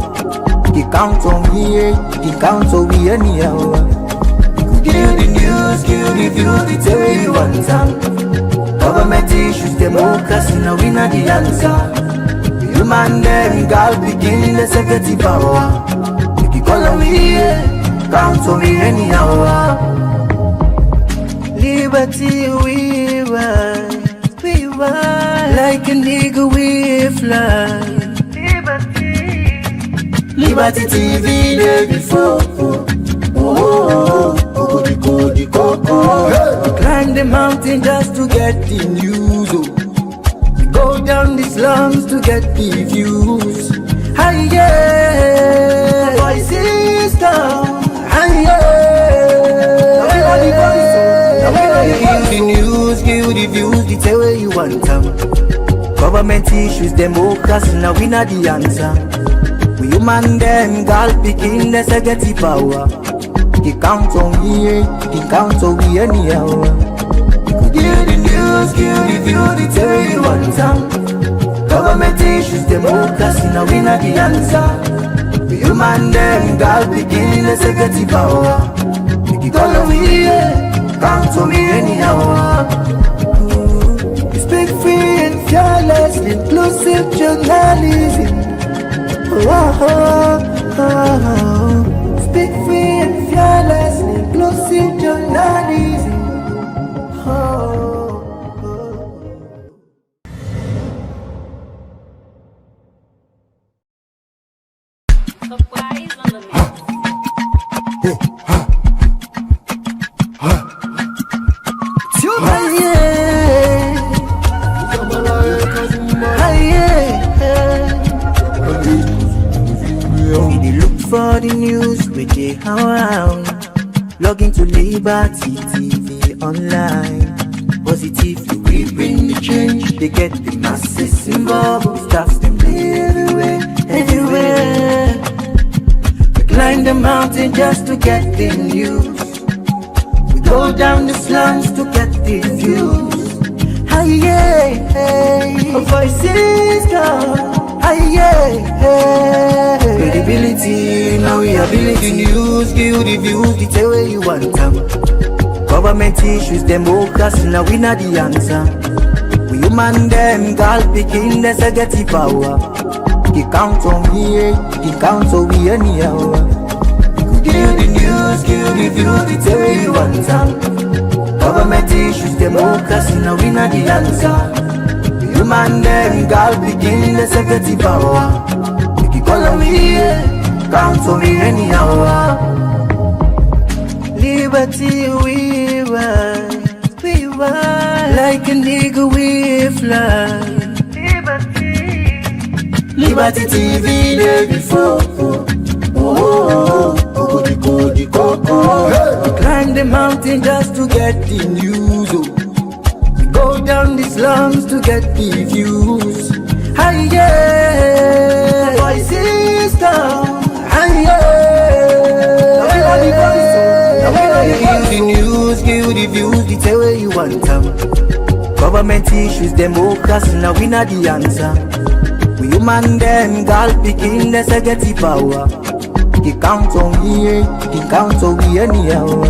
He count on me, he count on me anyhow. Give you the news, give you the views, the tell where you want them. Government issues, democracy, now we not the answer. We human them, girl picking the security power. He call on me, count on me anyhow. Liberty we want. Like a nigga we fly. Liberty TV day before. We climb the mountain just to get the news. We go down the slums to get the views. Hi yeah, voices down. Hi yeah, give the news, give the views, the tell where you want them. Government issues, democracy, now we not the answer. We human them, girl picking, let's get the power. You count on me, you count on me anyhow. Give the news, give the views, the tell where you want them. Government issues, democracy, now we not the answer. We human them, girl picking, let's get the power. You call on me, count on me anyhow. Speak free and fearless, inclusive journalism. Speak free and fearless, inclusive journalism. For the news we dey around, log into Liberty TV online. Positively we bring the change, they get the masses involved. Staffs them everywhere, everywhere. We climb the mountain just to get the news. We go down the slums to get the views. Hi yeah, hey, voices come. Credibility, now we ability. News, give the views, the tell where you want them. Government issues, democracy, now we not the answer. We human them, girl picking, let's get the power. You count on me, you count on me anyhow. Give the news, give the views, the tell where you want them. Government issues, democracy, now we not the answer. Human them, girl begin, let's get the power. You can call on me, count on me anyhow. Liberty we ride, like an eagle we fly. Liberty TV day before. We climb the mountain just to get the news. Go down the slums to get the views. Hi yeah, voices down. Hi yeah, give the news, give the views, the tell where you want them. Government issues, democracy, now we not the answer. We human them, girl picking, let's get the power. You count on me, you count on me anyhow.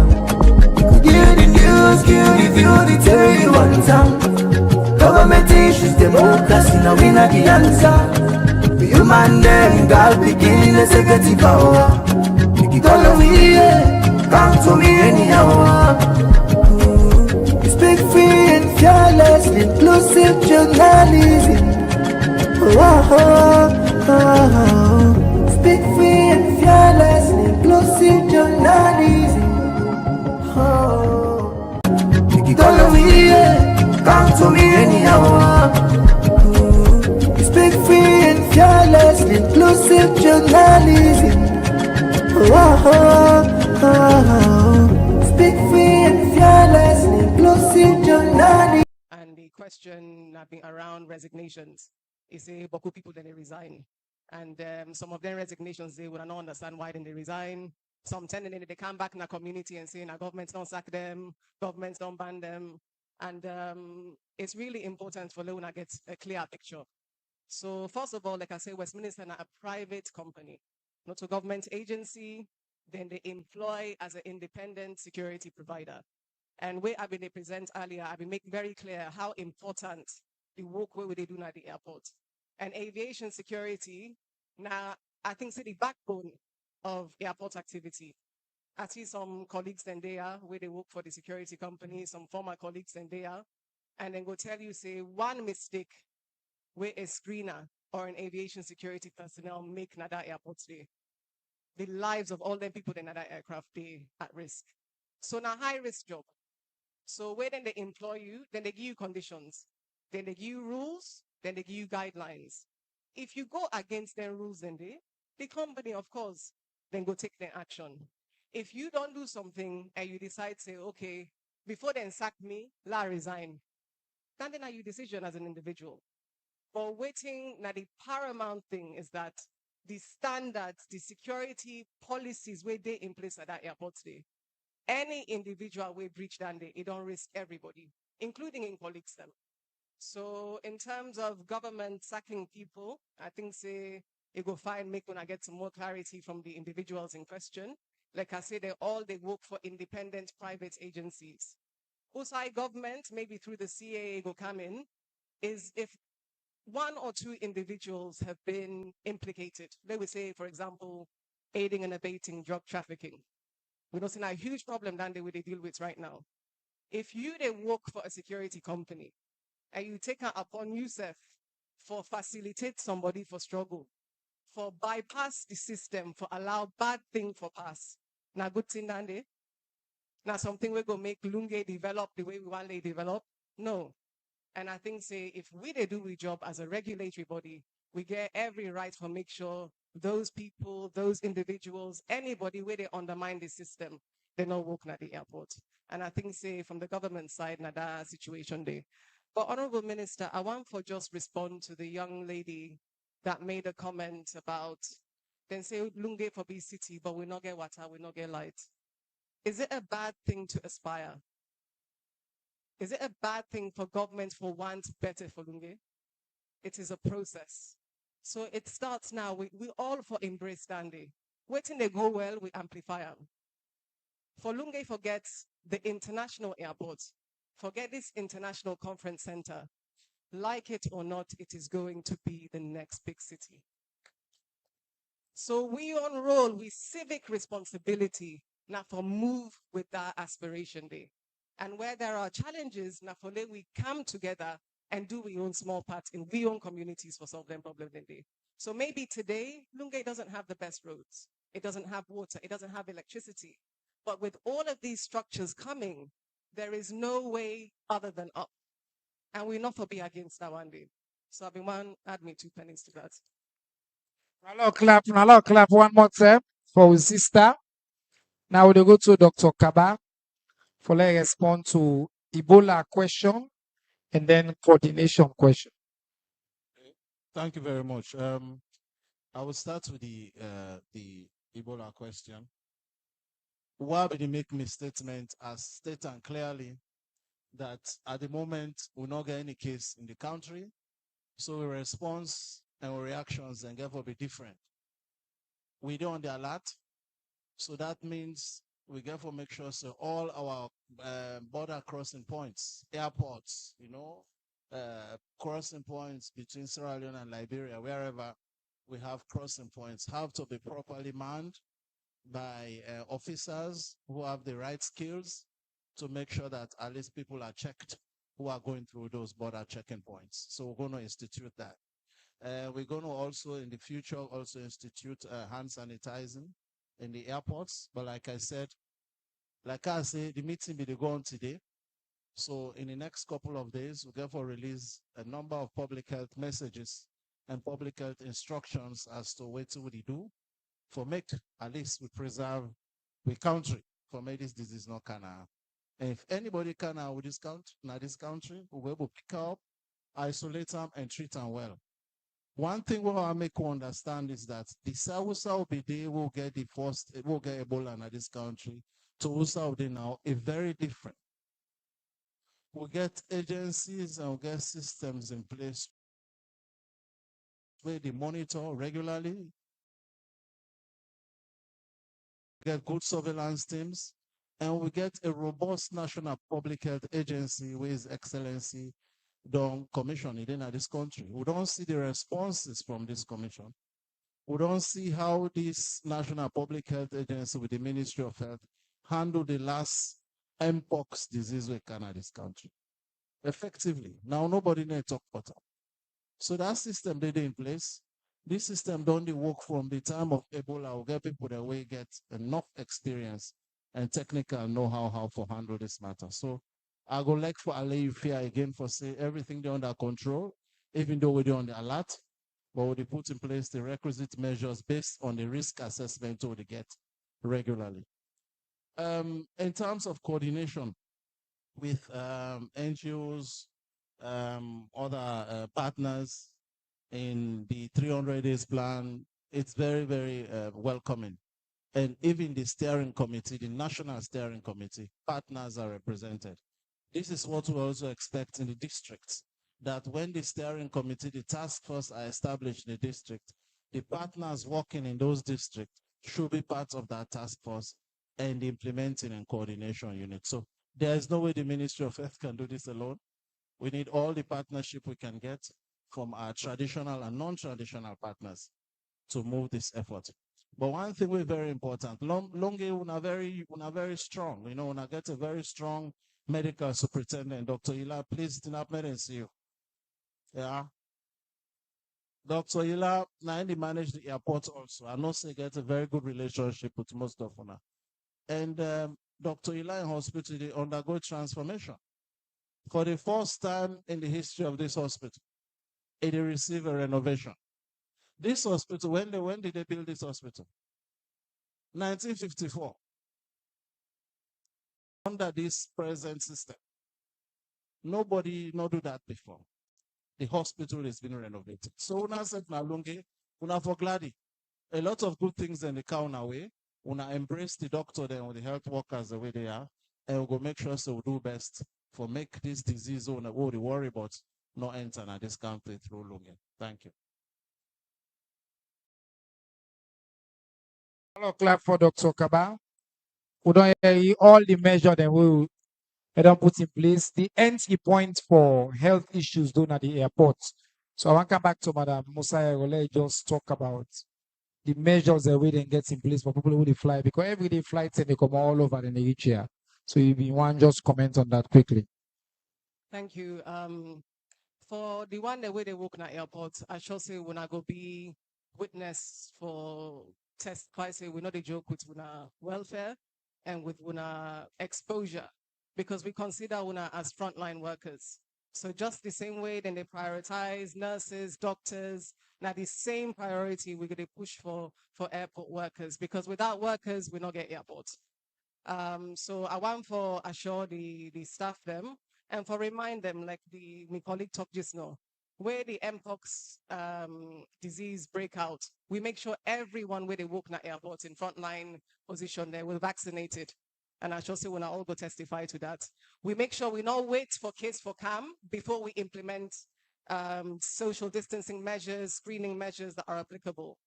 Give the news, give the views, the tell where you want them. Government issues, democracy, now we not the answer. We human them, girl begin, let's get the power. You call on me, count on me anyhow. Speak free and fearless, inclusive journalism. Speak free and fearless, inclusive journalism. You call on me, count on me anyhow. Speak free and fearless, inclusive journalism. Speak free and fearless, inclusive journalism. And the question have been around resignations. He say, Boku people then they resign. And some of them resignations, they would not understand why then they resign. Some tending they come back in the community and saying, governments don't sack them, governments don't ban them. And it's really important for Leona to get a clear picture. So first of all, like I say, Westminster are a private company, not a government agency. Then they employ as an independent security provider. And where I've been present earlier, I've been making very clear how important the work where they do at the airport. And aviation security, now I think it's the backbone of airport activity. I see some colleagues then there where they work for the security company, some former colleagues then there, and then go tell you, say, one mistake where a screener or an aviation security personnel make Nada airport today. the lives of all the people in that aircraft they at risk. So now high risk job. So where then they employ you, then they give you conditions, then they give you rules, then they give you guidelines. If you go against their rules, then the company, of course, then go take their action. If you don't do something and you decide, say, okay, before they sack me, I resign. Then are your decision as an individual. But waiting, now the paramount thing is that the standards, the security policies where they in place at that airport today, any individual will breach that day, it don't risk everybody, including in colleagues them. So in terms of government sacking people, I think say it go fine, make when I get some more clarity from the individuals in question. Like I say, they work for independent private agencies. Also, government, maybe through the CAA go come in, is if one or two individuals have been implicated. They would say, for example, aiding and abetting drug trafficking. We don't see a huge problem that they deal with right now. If you they work for a security company and you take it upon yourself for facilitate somebody for struggle, for bypass the system, for allow bad thing for pass. Now good thing that day. Now something we're gonna make Lunge develop the way we want to develop. No. And I think say if we they do we job as a regulatory body, we get every right to make sure those people, those individuals, anybody where they undermine the system, they not working at the airport. And I think say from the government side, na that situation there. But Honorable Minister, I want for just respond to the young lady that made a comment about then say Lunge for B city, but we not get water, we not get light. Is it a bad thing to aspire? Is it a bad thing for government for want better for Lunge? It is a process. So it starts now. We all for embrace Dandy. Waiting they go well, we amplify them. For Lunge, forget the international airport. Forget this international conference center. Like it or not, it is going to be the next big city. So we on roll with civic responsibility now for move with that aspiration day. And where there are challenges, now for we come together and do we own small parts in we own communities for solve them problem day. So maybe today, Lunge doesn't have the best roads. It doesn't have water. It doesn't have electricity. But with all of these structures coming, there is no way other than up. And we're not for be against that one day. So I've been one, add me 2 pennies to that. Now clap one more time for our sister. Now we'll go to Dr. Kaba for let's respond to Ebola question and then coordination question. Thank you very much. I will start with the Ebola question. Why would you make me statement as stated clearly that at the moment we not get any case in the country, so our response and our reactions and therefore be different. We don't on the alert, so that means we therefore make sure so all our border crossing points, airports, crossing points between Sierra Leone and Liberia, wherever we have crossing points, have to be properly manned by officers who have the right skills to make sure that at least people are checked who are going through those border checking points. So we're going to institute that. We're going to also in the future also institute hand sanitizing in the airports. But like I said, the meeting will go on today. So in the next couple of days, we'll therefore release a number of public health messages and public health instructions as to what we do for make at least we preserve the country for make this disease not can. And if anybody can with this country, we will pick up, isolate them, and treat them well. One thing we will make you understand is that the South will be there, will get the first, will get Ebola in this country. To Usa now is very different. We'll get agencies and we'll get systems in place where they monitor regularly, get good surveillance teams, and we get a robust national public health agency with excellency done commission in this country. We don't see the responses from this commission. We don't see how this national public health agency with the Ministry of Health handle the last Mpox disease we can in this country effectively. Now nobody need to talk about it. So that system they in place. This system don't work from the time of Ebola. Will get people that way get enough experience and technical know-how how to handle this matter. So I go like for allay fear again for say everything they under control, even though we're on the alert, but we put in place the requisite measures based on the risk assessment we get regularly. In terms of coordination with NGOs, other partners in the 300 days plan, it's very, very welcoming. And even the steering committee, the national steering committee, partners are represented. This is what we also expect in the districts, that when the steering committee, the task force are established in the district, the partners working in those districts should be part of that task force and the implementing and coordination unit. So there's no way the Ministry of Health can do this alone. We need all the partnership we can get from our traditional and non-traditional partners to move this effort. But one thing we're very important, Longe una very strong. You know, una get a very strong medical superintendent. Dr. Ila, please stand up and see you. Yeah. Dr. Ila, now he manage the airport also. I know they get a very good relationship with most of una. And Dr. Ila in hospital, they undergo transformation. For the first time in the history of this hospital, it received a renovation. This hospital, when did they build this hospital? 1954. Under this present system. Nobody not do that before. The hospital has been renovated. So una said na lungi, una for gladi. A lot of good things in the count away. Una embrace the doctor then or the health workers the way they are, and we'll go make sure so we do best for make this disease on the worry about not enter na this country through lungi. Thank you. Hello, clap for Dr. Kaba. We don't hear all the measures that we don't put in place. The entry point for health issues done at the airport. So I want to come back to Madam Musa Erole, just talk about the measures that we then get in place for people who fly, because every day flights and they come all over the each year. So if you want, just comment on that quickly. Thank you. For the one the way they work in the airport, I shall say when I go be witness for test quite say we know the joke with una welfare and with una exposure, because we consider una as frontline workers. So just the same way then they prioritize nurses, doctors, now the same priority we're gonna push for airport workers, because without workers we not get airports. So I want for assure the staff them and for remind them, like my colleague talked just now, where the mpox disease break out, we make sure everyone where they walk in the airport in frontline position there will vaccinated. And I shall say when I all go testify to that. We make sure we not wait for case for CAM before we implement social distancing measures, screening measures that are applicable.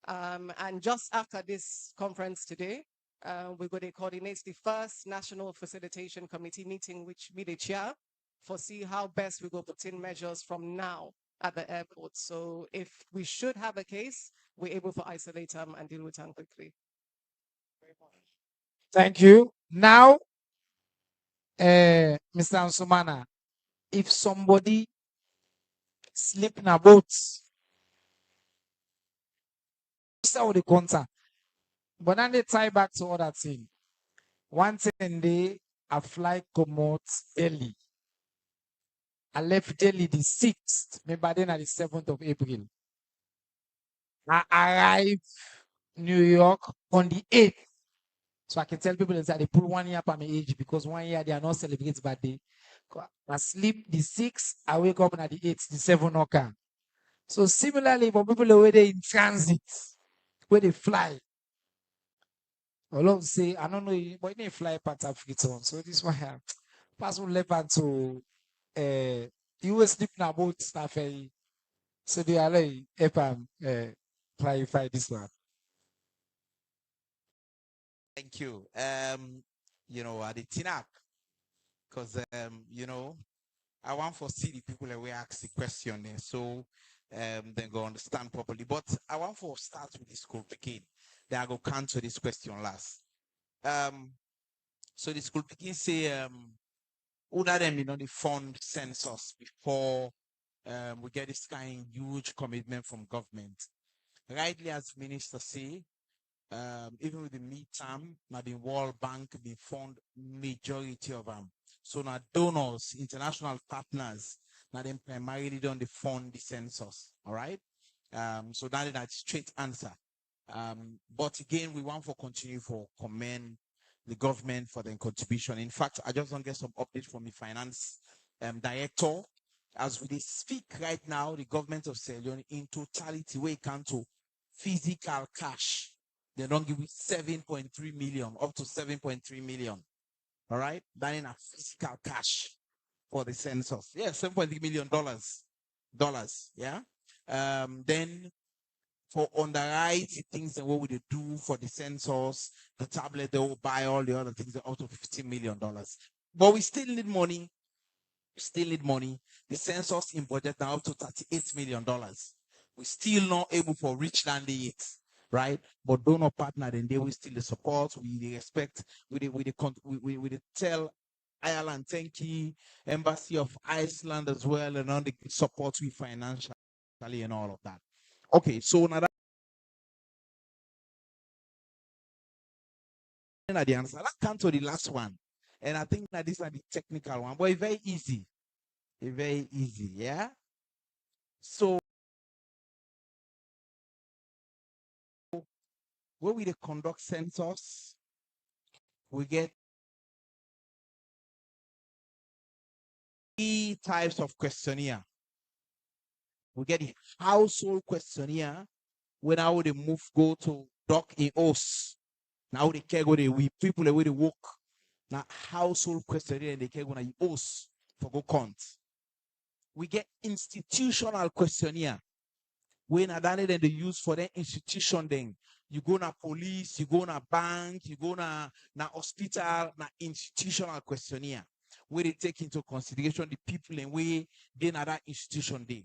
And just after this conference today, we're going to coordinate the first National Facilitation Committee meeting, which we the chair, for see how best we go put in measures from now at the airport. So if we should have a case, we're able to isolate them and deal with them quickly. Thank you. Now, Mr. Ansumana, if somebody sleep in a boat, how the contact. But then they tie back to other thing. One thing they a flight come out early. I left Delhi the 6th, maybe then at the 7th of April. I arrived New York on the 8th. So I can tell people that they put 1 year per my age, because 1 year they are not celebrating birthday. I sleep the 6th, I wake up at the 8th, the 7th okay. So similarly, for people who are in transit, where they fly, I'll say, I don't know, but they fly part Africa. So this one here, pass on left to you will sleep in a boat stuff. So they are like, clarify this one. Thank you. You know, at the TINAP, because I want to see the people that we ask the question there, so then go understand properly. But I want to start with the school begin. Then I go cancel this question last. So the school begin say who that them the fund census before we get this kind of huge commitment from government. rightly as Minister say, even with the midterm, now the World Bank be fund majority of them. So now donors, international partners, now them primarily don't they fund the census. All right. So that is that straight answer. But again, we want for continue for commend the government for their contribution. In fact, I just want to get some update from the finance director. As we speak right now, the government of Sierra Leone in totality, we can to physical cash. They don't give you 7.3 million, up to 7.3 million. All right, that in a physical cash for the census. Yeah, $7.3 million. Yeah. Then for underwrite things and what would they do for the census, the tablet, they will buy all the other things up to $15 million. But we still need money. The census in budget now up to $38 million. We still not able for reach land yet, right? But donor partner, then they will still the support. We expect, we tell Ireland, thank you, Embassy of Iceland as well, and all the support we financially and all of that. Okay, so now that the answer. Let's come to the last one. And I think that this is the technical one, but it's very easy. It's very easy, yeah? So when we conduct census, we get 3 types of questionnaire. We get the household questionnaire, when I would move go to doc in house. Now they care go we people away they work. Now household questionnaire and they care go na house for go count. We get institutional questionnaire. When I done it and they use for the institution then. You go na police, you go na bank, you go na hospital, na institutional questionnaire. Where they take into consideration the people and way they na that institution day.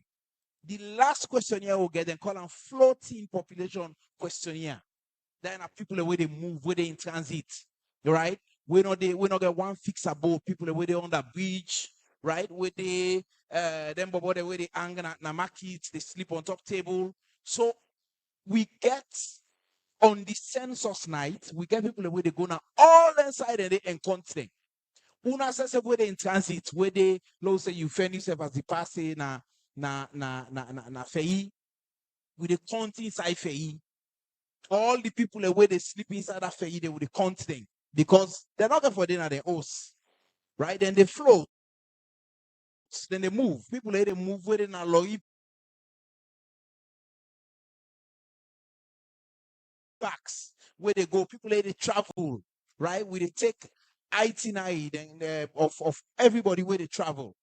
The last questionnaire we'll get them call them floating population questionnaire. Then are people where they move, where they in transit, right? We not get one fix above people where they on the bridge, right? Where they them where they hang na market, they sleep on top table. So we get on the census night, we get people where they go now all inside and they encounter them. Una says where they in transit, where they low say you find yourself as the passing na Fei, with the count inside Fei. All the people where they sleep inside that Fei, they would count them because they're not there for dinner, they're hosts, right? Then they float, then they move. People they move where they na lorry backs, where they go. People they travel, right? Where they take itinerary of everybody where they travel.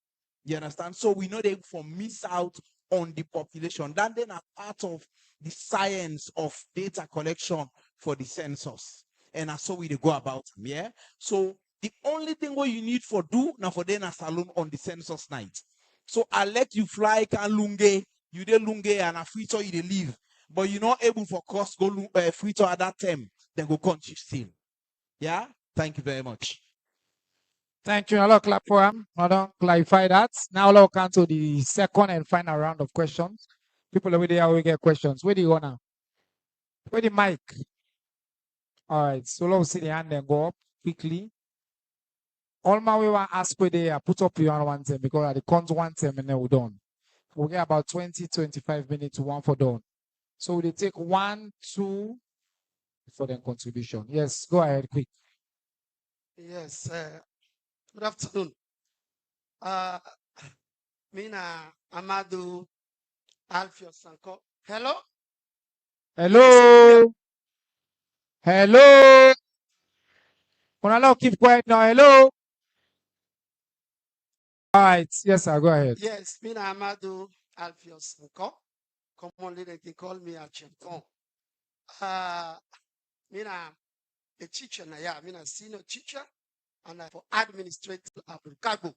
You understand? So we know they for miss out on the population. That then are part of the science of data collection for the census. And that's how we go about them, yeah? So the only thing what you need for do now for then a salon on the census night. So I let you fly can lunge, you de lunge and a free you de leave. But you're not able for cost go free at that time, then go count you still. Yeah? Thank you very much. Thank you. I'll clap for him. I don't clarify that. Now I'll come to the second and final round of questions. People over there will get questions. Where do you go now? Where the mic? All right. So let's see the hand and go up quickly. All my way want ask where they are put up your one time because at the count one time and then we're done. We'll get about 20-25 minutes to one for done. So they take 1, 2 for their contribution. Yes, go ahead, quick. Yes, good afternoon. Mina Amadou Alfio Sanko. Hello? Hello? Hello? Wanna keep quiet now? Hello? All right. Yes, sir. Go ahead. Yes, Mina Amadou Alfio Sanko. Commonly they can call me a champion. Mina a teacher na yeah, mina senior teacher and for administrative Chicago.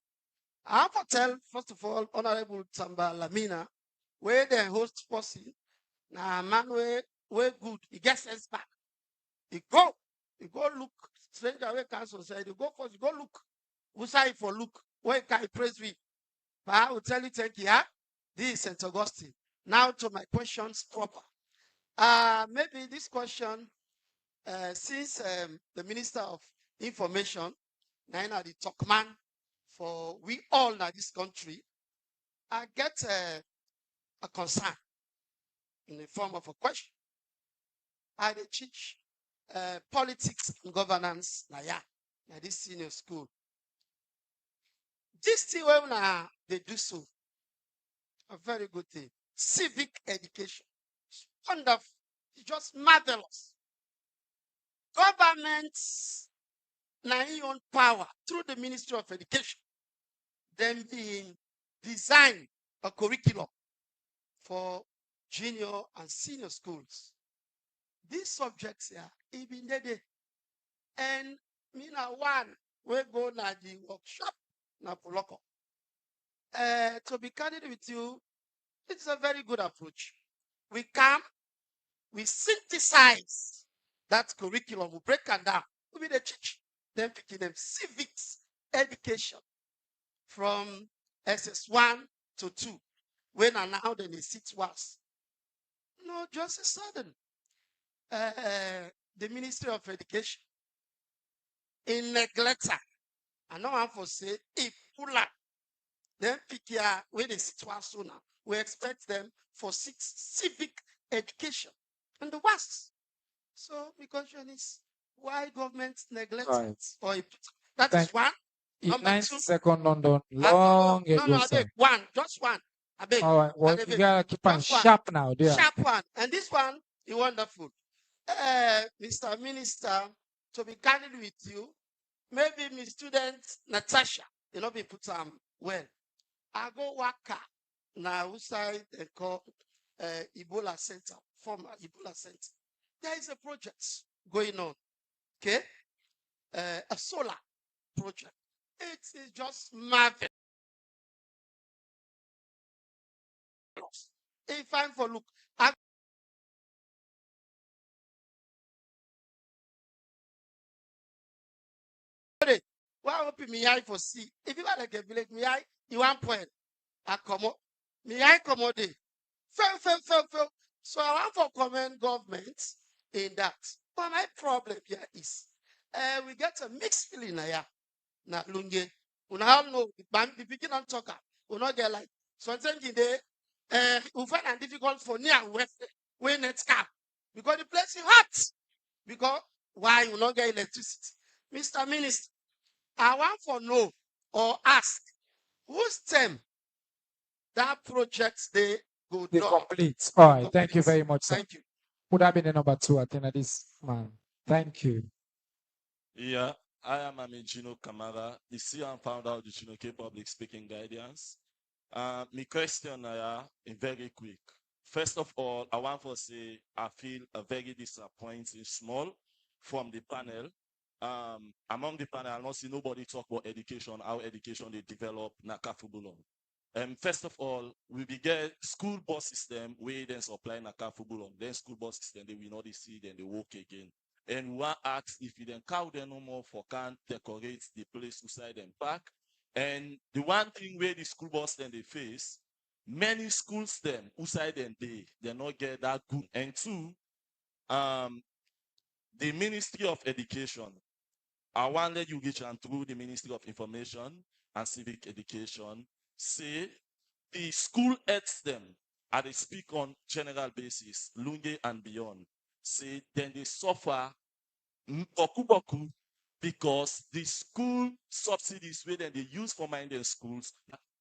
I have to tell, first of all, Honorable Tamba Lamina, where the host person, na man where good, he gets sense back. He go look, stranger way council said, you go first, you go look. Who say for look, where can I praise me? But I will tell you, thank you, yeah? This is St. Augustine. Now to my questions proper. Maybe this question, since the Minister of Information, now the talk man for we all in this country, I get a concern in the form of a question. I teach politics and governance now this senior school. This thing when they do so, a very good thing. Civic education. It's wonderful. It's just marvelous. Governments now own power through the Ministry of Education. Then being design a curriculum for junior and senior schools. These subjects here, even there, and me na one we go na the workshop na Poloko. To be candid with you, it's a very good approach. We come, we synthesize that curriculum, we break it down. We be the teach them picking them civics education from SS1 to 2. When and now then they sit was. No, just a sudden. The Ministry of Education in neglector. I know I'm for say if pull up. Then pick here where they sit was sooner. We expect them for civic education. And the worst. So the question is why government neglect it? Or that is one. Number 2. Second London, long no, ago, I beg. One, just one. I beg. All right, well, you gotta keep on sharp now, dear. Sharp one. And this one is wonderful. Mr. Minister, to be candid with you, maybe my student Natasha, you know, be put well. I go work now outside they call Ebola Center, former Ebola Center. There is a project going on, okay? A solar project. It is just marvelous. If I'm for look, why open me eye for see? If you like a village, me eye, you want point. I come up, me eye come out there. Fail. So I want for comment government in that. But my problem here is, we get a mixed feeling here. Na lunge, we all know the beginning of talker. We not get like something in there. We find it difficult for near west when it's cap because the place is hot. Because why you not get electricity, Mr. Minister? I want for know or ask whose term that project they go They down. complete. All right, thank you very much, sir. Thank you. Would have been the number 2 at the end of this man. Thank you. Yeah, I am Amijino Kamara, the CEO and founder of the Chinook Public Speaking Guidance. My question is very quick. First of all, I want to say I feel a very disappointing small from the panel. Among the panel, I don't see nobody talk about education, how education they develop Nakafubulon. First of all, we begin school bus system where then supply Nakafubulon. Then school bus system they will not see, then they walk again. And one asks if you then cow them no more for can decorate the place inside and park. And the one thing where the school bus then they face, many schools them outside and they not get that good. And 2, the Ministry of Education. I want let you reach and through the Ministry of Information and Civic Education say the school heads them and they speak on general basis, Lunge and beyond. Say then they suffer boku because the school subsidies where then they use for minding schools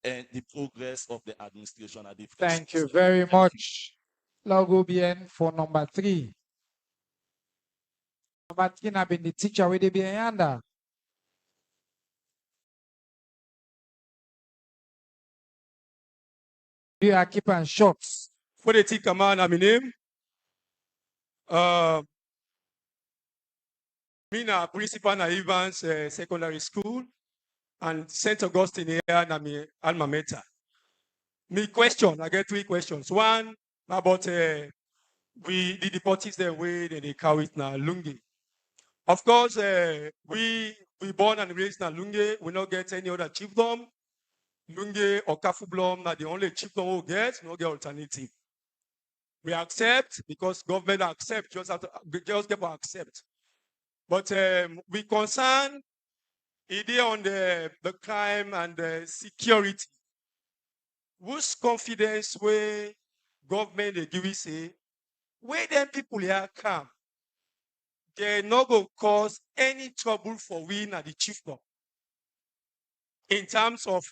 and the progress of the administration are different. Thank you very much. Logo bien for number 3. Number 3 have been the teacher with the behind. You are keeping shots. For the teacher man, I'm name. Me na principal na Evans Secondary School and St. Augustine here na me alma mater. Me question, I get 3 questions. One about the deportees the way they carry it na Lungi. Of course, we born and raised na Lungi. We not get any other chiefdom. Lungi or Kafublom na the only chiefdom we get. No get alternative. We accept because government accept, just have to just get accept. But we concern idea on the crime and the security. Whose confidence where government they give us say, where them people here come, they not going to cause any trouble for we and the chiefdom in terms of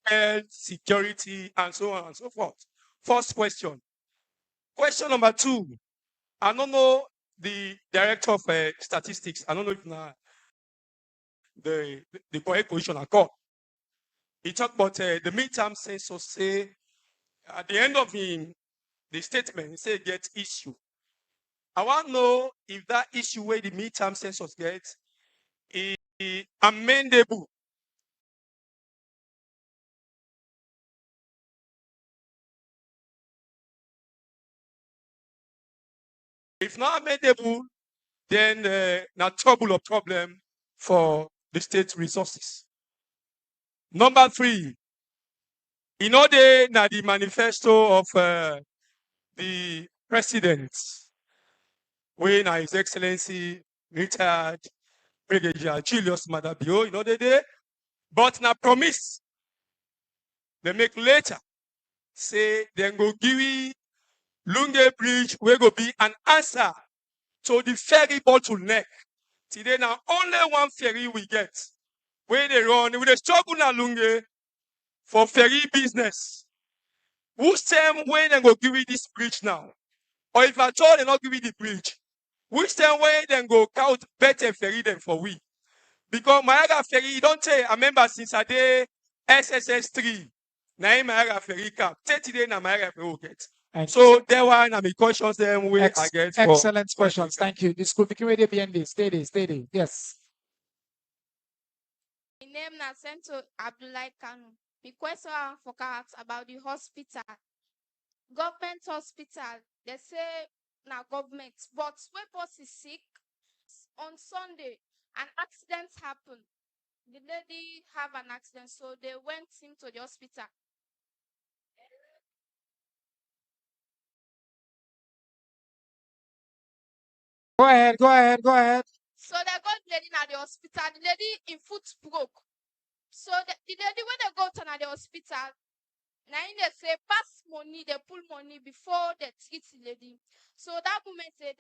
health, security, and so on and so forth. First question. Question number 2. I don't know the director of statistics. I don't know if now the correct position I call. He talked about the midterm census. Say at the end of the statement, he say get issue. I want to know if that issue where the midterm census gets is amendable. If not amendable, then not trouble or problem for the state resources. Number 3, in order na the manifesto of the president, when His Excellency retired Brigadier Julius Madabio, you know they did, but na promise they make later say then go give Lunge Bridge where go be an answer to the ferry bottleneck. Today now only one ferry we get. Where they run with a struggle na Lunge for ferry business. Who's time when they go give you this bridge now? Or if at all they not give you the bridge, which time when they go count better ferry than for we? Because Mayaga ferry, don't say I remember since a day SSS 3. Now Mayaga ferry cap. 30 days na Mayaga ferry will get. So there one I mean questions them we I get for Excellent questions. Thank you. This could be ready behind this. Steady, steady. Yes. My name is Sento Abdullah Kanu. The question for ask about the hospital. Government hospital, they say now government, but when person is sick on Sunday, an accident happened. The lady have an accident, so they went him to the hospital. Go ahead, go ahead, go ahead. So they got the lady at the hospital. The lady in foot broke. So the lady when they go to the hospital, now they say pass money, they pull money before they treat the lady. So that moment they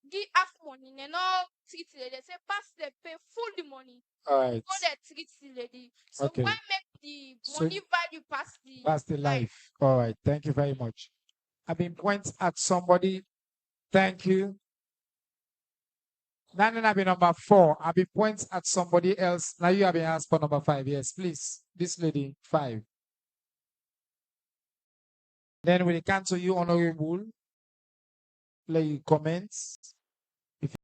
give half money, they not treat the lady. They say pass, they pay full the money. All right. Before they treat the lady. So Okay. why make the So money value pass the That's the life. All right. Thank you very much. I've been points at somebody. Thank you. Now I've been number 4. I've been points at somebody else. Now you have been asked for number 5. Yes, please. This lady, 5. Then when it comes to you, honorable, let you comments. If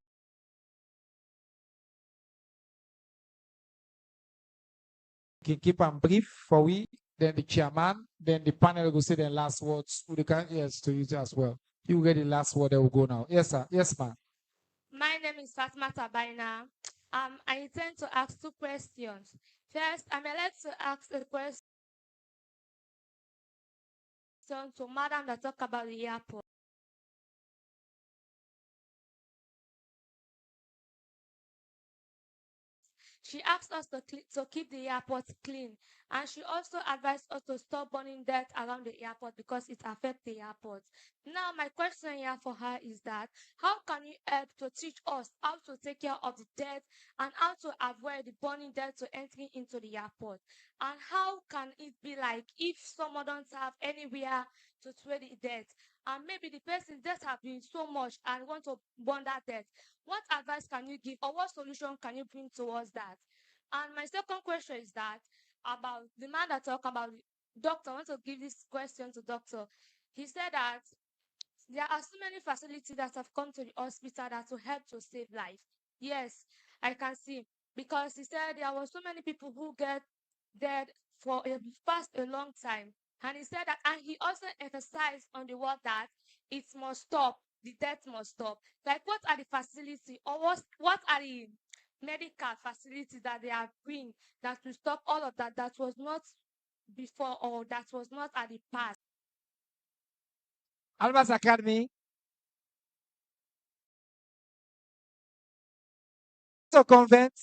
you can keep them brief for we, then the chairman, then the panel will say the last words. We can yes to you as well. You get the last word that will go now. Yes, sir. Yes, ma'am. My name is Fatma Tabaina. I intend to ask 2 questions. First, I'm allowed to ask a question to Madam that talk about the airport. She asked us to keep the airport clean, and she also advised us to stop burning dirt around the airport because it affects the airport. Now, my question here for her is that how can you help to teach us how to take care of the dirt and how to avoid the burning dirt to entering into the airport? And how can it be like if someone don't have anywhere to throw the dirt, and maybe the person just have been so much and want to burn that dirt? What advice can you give or what solution can you bring towards that? And my second question is that about the man that talked about doctor. I want to give this question to doctor. He said that there are so many facilities that have come to the hospital that will help to save life. Yes, I can see, because he said there were so many people who get dead for a past a long time. And he said that, and he also emphasized on the word that it must stop, the death must stop. Like, what are the facilities or what are the medical facilities that they have bring that will stop all of that that was not before or that was not at the past? Almas Academy. So convent.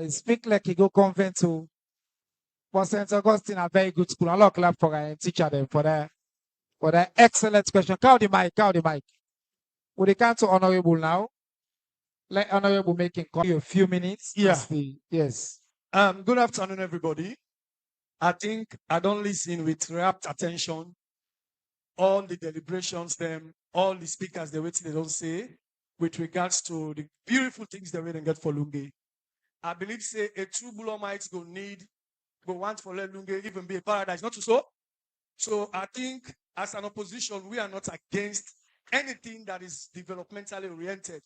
Speak like you go convent to. But St. Augustine, a very good school. A lot of clap for a teacher them for that excellent question. Count the mic. Would they come to honorable now? Let honorable making call you a few minutes. Yeah. Yes. Good afternoon, everybody. I think I don't listen with rapt attention. All the deliberations, all the speakers, the waiting they don't say with regards to the beautiful things they will get for Lunge. I believe say a true Bulamites go want for let Lunge even be a paradise, not so. So I think as an opposition, we are not against anything that is developmentally oriented.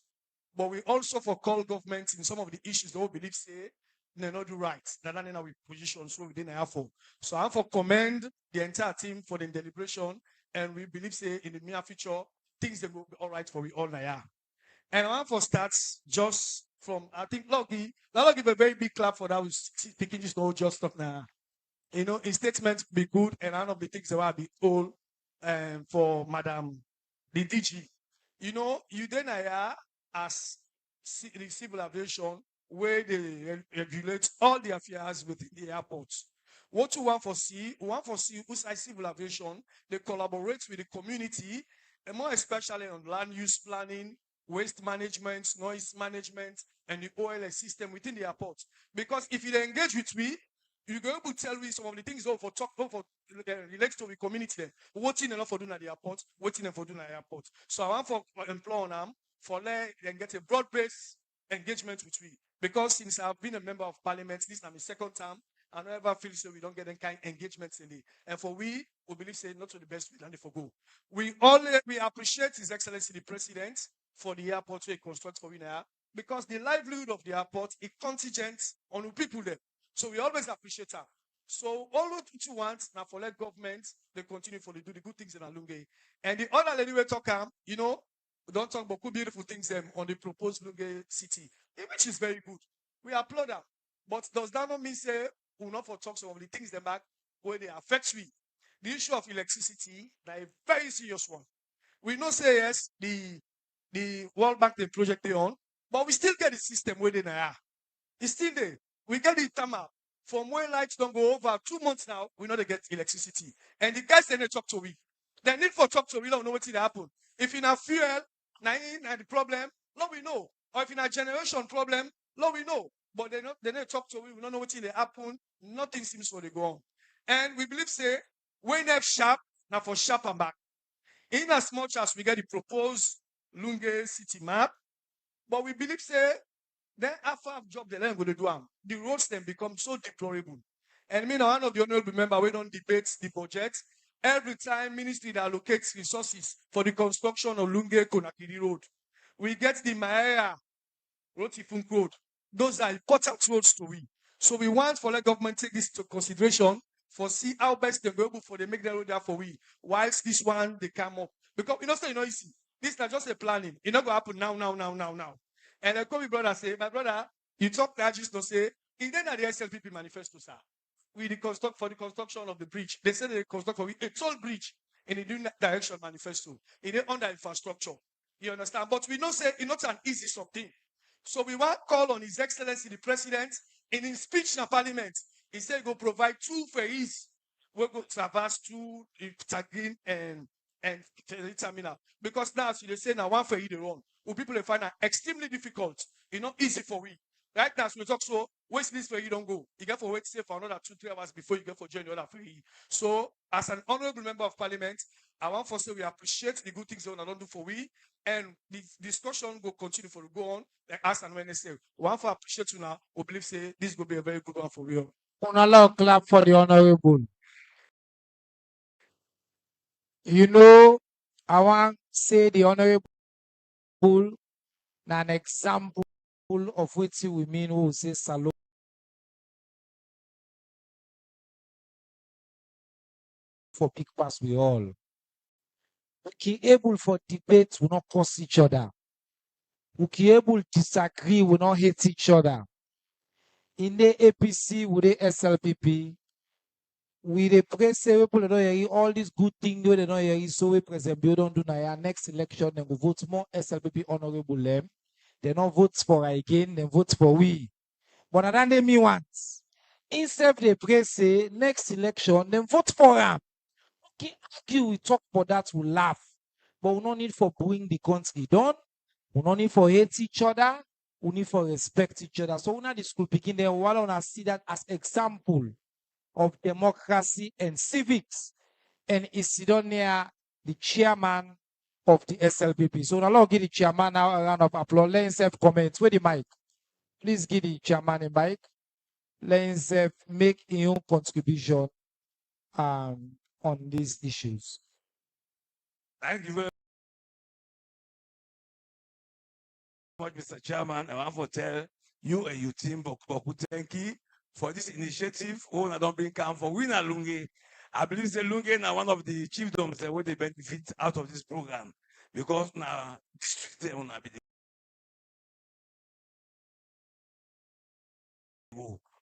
But we also for call government in some of the issues they all believe say they not do right. That are in our position so within a for. So I for commend the entire team for the deliberation, and we believe say in the near future things that will be all right for we all now. And I want for starts just from I think Loggy give a very big clap for that. Who's speaking just no just stuff now. You know, his statement be good, and one of the things that will be all for Madam the DG. You know, you then as the civil aviation where they regulate all the affairs within the airports. What you want for see, who's civil aviation, they collaborate with the community, and more especially on land use planning, waste management, noise management, and the OLS system within the airport. Because if you engage with we, you go able to tell me some of the things for relate to the community then. What in enough for doing at the airport, waiting for doing at the airport. So I want for employ them for let and get a broad-based engagement with we. Because since I've been a member of parliament, this is my second term, I never feel so we don't get any kind of engagements in it. And for we believe say not to the best we land for go. We appreciate His Excellency the President for the airport to construct for we now. Because the livelihood of the airport is contingent on the people there. So we always appreciate her. So all what you want now for let government, they continue for do the good things in Alunge. And the other lady we talk we don't talk about good beautiful things on the proposed Lunge city, which is very good. We applaud them. But does that not mean say we'll not for talk some of the things them back where they affect we? The issue of electricity, that is a very serious one. We know say yes, the World Bank the project they on, but we still get the system where they are. It's still there. We get the tama. From when lights don't go over 2 months now, we know they get electricity. And the guys then they talk to we. They need for talk to we don't know what will happen. If in a fuel, the problem, no we know. Or if in a generation problem, no we know. But they don't talk to we don't know what will happen. Nothing seems to go on. And we believe say when they sharp, now for sharp and back. In as much as we get the proposed Lunge city map, but we believe say then after I've job the land go to do the roads then become so deplorable. And me now one of the honorable member we don't debate the budget. Every time ministry that allocates resources for the construction of Lunge Konakiri Road, we get the Maaya Rotifunk Road. Those are important roads to we. So we want for the government take this into consideration for see how best they go able for they make the road there for we. Whilst this one they come up. Because easy. This is not just a planning. It's not going to happen now. And I call my brother say, my brother, you talk that just to say, is then at the SLPP manifesto, sir? We the for the construction of the bridge. They said they construct for a tall bridge in the new direction manifesto. In the under infrastructure. You understand? But we know say it's not an easy something. So we want to call on His Excellency the President in his speech in Parliament. He said he will provide 2 ferries. We'll go traverse through Tagin and terminal. Because now, as they say now, one ferry they run. Who people they find that extremely difficult. It's not easy for we. Right now, as we talk so, waste this ferry don't go. You get for wait say for another 2-3 hours before you get for join the other ferry. So, as an honorable member of Parliament, I want to say we appreciate the good things that we don't do for we, and the discussion will continue for go on. Like as and when they say, we want to appreciate you now. We believe say this will be a very good one for you. On allow clap for the honorable. You know, I want to say the honorable an example of what we mean who say salute for pick pass we all. We can able for debate, we not curse each other. We can able disagree, we not hate each other. In the APC with the SLPP, we dey pray say people don't hear all these good things wey they don't hear so we President Bill don't do now. Next election, then we vote more SLPP honorable them. They don't vote for again, then vote for we. But I don't me once. Instead they pray say next election, then vote for them. Okay, argue, we talk for that, we laugh. But we don't need for bring the country down. We don't need for hate each other. We need for respect each other. So when the school picking them, we want to see that as example of democracy and civics. And is sit near the chairman of the SLPP. So now give the chairman now a round of applause. Let himself comment. Where the mic? Please give the chairman a mic. Let himself make his own contribution on these issues. Thank you very much, Mr. Chairman. I want to tell you and your team, Boku, thank you for this initiative. Oh, I don't bring come for Winner Lunge. I believe the Lunge now one of the chiefdoms that will they benefit out of this program because now district they will not be the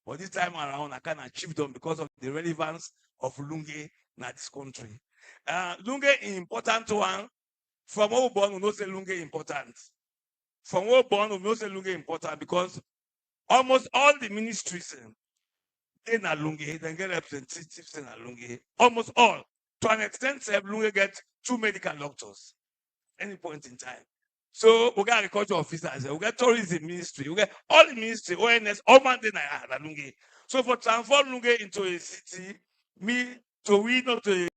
but this time around I can achieve them because of the relevance of Lunge in this country. Lunge is important one. From all born, we know say Lunge important. From all born, we know say Lunge important because almost all the ministries in Lunge, they get representatives in Lunge. Almost all. To an extent, Lunge get 2 medical doctors any point in time. So we got agriculture officers, we got tourism ministry, we got all the ministry, ONS, all man in Lunge. So for transform Lunge into a city, me to we not to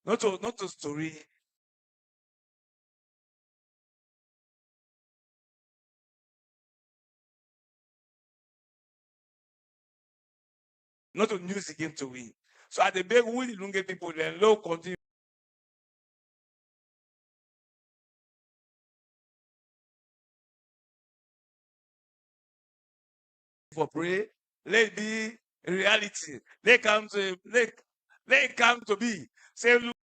not to story. Not to news again to win. So at the big we Lunge people, then low continue. For pray, let it be reality. They come to be. Say look.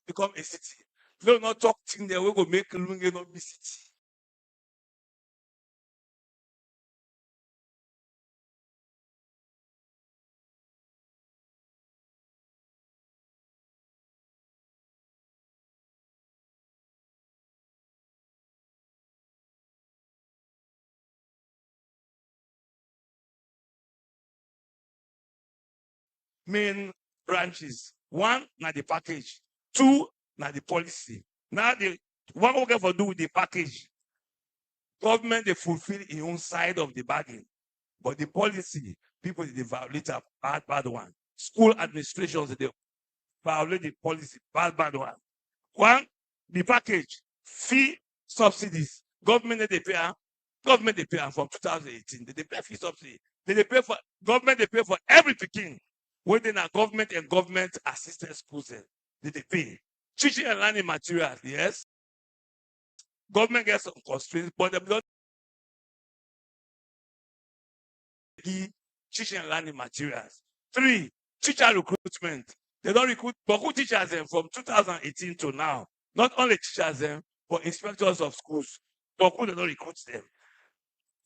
Become a city. No, not talk thing there. We go make Lunge not be city. Main branches. One, na the package. Two, na the policy. Now the one we get for do with the package. Government they fulfill in own side of the bargain, but the policy people they violate a bad one. School administrations they violate the policy bad one. One, the package fee subsidies. Government they pay. Government they pay from 2018. They pay fee subsidy. They pay for government. They pay for every picking within a government and government assisted schools. They pay teaching and learning materials. Yes, government gets some constraints, but they don't give teaching and learning materials. 3, teacher recruitment. They don't recruit Boku teachers from 2018 to now. Not only teachers but inspectors of schools. Boku they don't recruit them.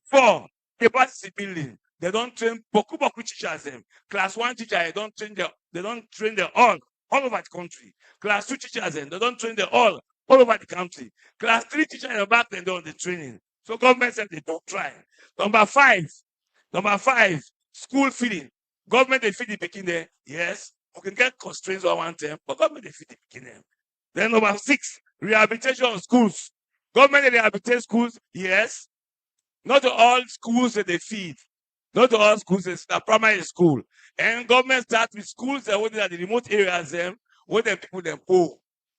4, capacity building. They don't train Boku teachers Class 1 teacher, they don't train them all over the country. Class 2 teachers they don't train them all over the country. Class 3 teachers in the back then don't the training. So government said they don't try. Number 5, school feeding. Government they feed the picking there. Yes, we can get constraints on one term, but government they feed the picking them. Then number 6, rehabilitation of schools. Government dey rehabilitate schools, yes. Not all schools that they feed. Not all schools is a primary school. And government start with schools that were at the remote areas them, where the people them poor.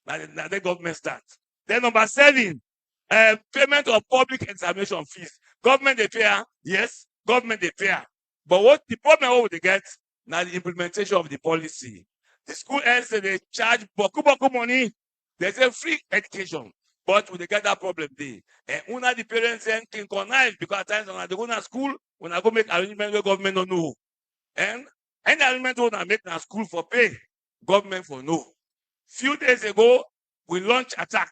Now the government start. Then number 7, payment of public examination fees. Government they pay, yes, government they pay. But what the problem what they get now the implementation of the policy. The school ends they charge boku money. They say free education. But when they get that problem there, and una the parents then can connive because at times when they go to school, when I go make arrangement where government don't know. And any arrangement when I make na school for pay, government for no. Few days ago, we launch attack.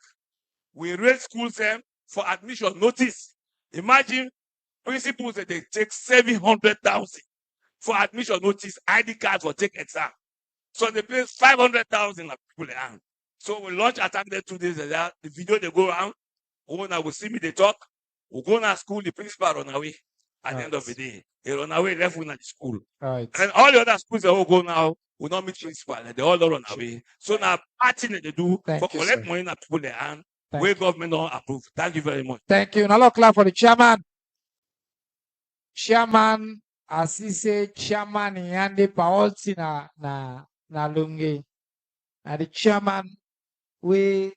We raise schools them for admission notice. Imagine principals that they take 700,000 for admission notice, ID card for take exam. So they pay 500,000 people hand. So we launch attack there 2 days later. The video they go around. When I will see me they talk. We go to school, the principal run away at the end of the day. He run away, left with the school. Right. And all the other schools that will go now will not meet principal. They all run away. So now party that they do Thank for you, collect sir. money in people their hand, Thank where you. government don't approve. Thank you very much. Thank you. Now, clap for the chairman. Chairman, as he say, chairman, yande paolti na lunge. And the chairman, we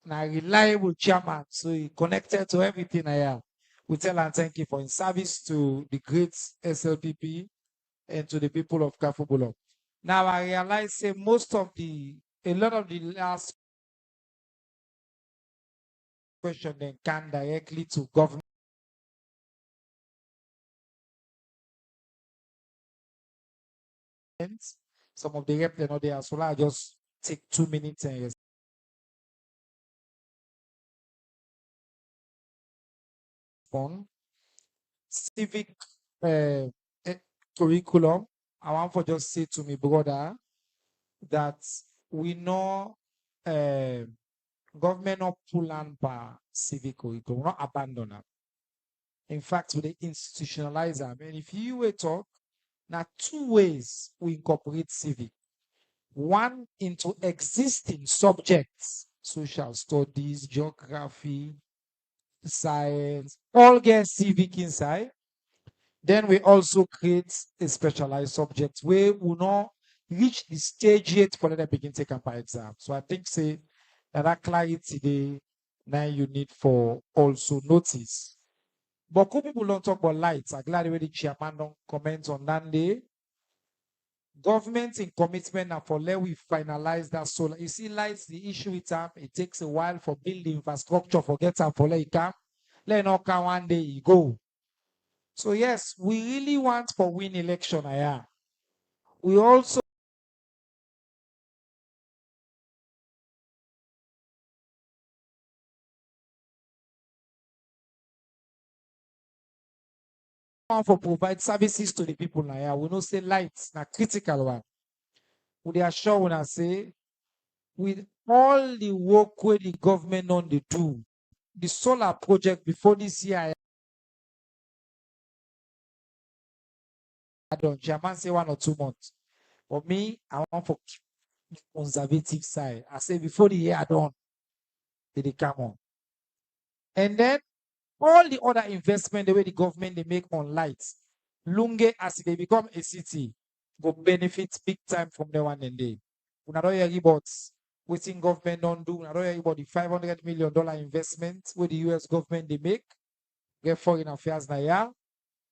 na reliable chairman, so he connected to everything I have. We tell and thank you for his service to the great SLPP and to the people of Kafubulo. Now I realize say a lot of the last question then can directly to government. Some of the rep they're not there, so I just take 2 minutes and respond. Civic curriculum. I want for just say to me brother that we know government not pull on by civic curriculum, not abandon them. In fact, we institutionalize them. And if you were talk, now 2 ways we incorporate civic. One into existing subjects, social studies, geography, science, all get civic inside. Then we also create a specialized subject where we not reach the stage yet for them begin take up exam. So I think say that clarity today now you need for also notice. But cool people don't talk about lights. I'm glad the chairman don't comment on that day. Government in commitment now for let we finalize that solar. You see, lights, the issue with them, it takes a while for building infrastructure, for get up for let it come. Let not come one day, you go. So yes, we really want for win election. We also want for provide services to the people. We know say lights na critical one. We are sure when I say with all the work where the government on the do, the solar project before this year I don't Chairman say 1 or 2 months. For me, I want for conservative side. I say before the year done, they come on. And then all the other investment the way the government they make on lights, Lunge as they become a city, go benefit big time from the one and day. We don't hear about waiting government don't do. We don't hear about the $500 million investment where the US government they make, get foreign affairs now,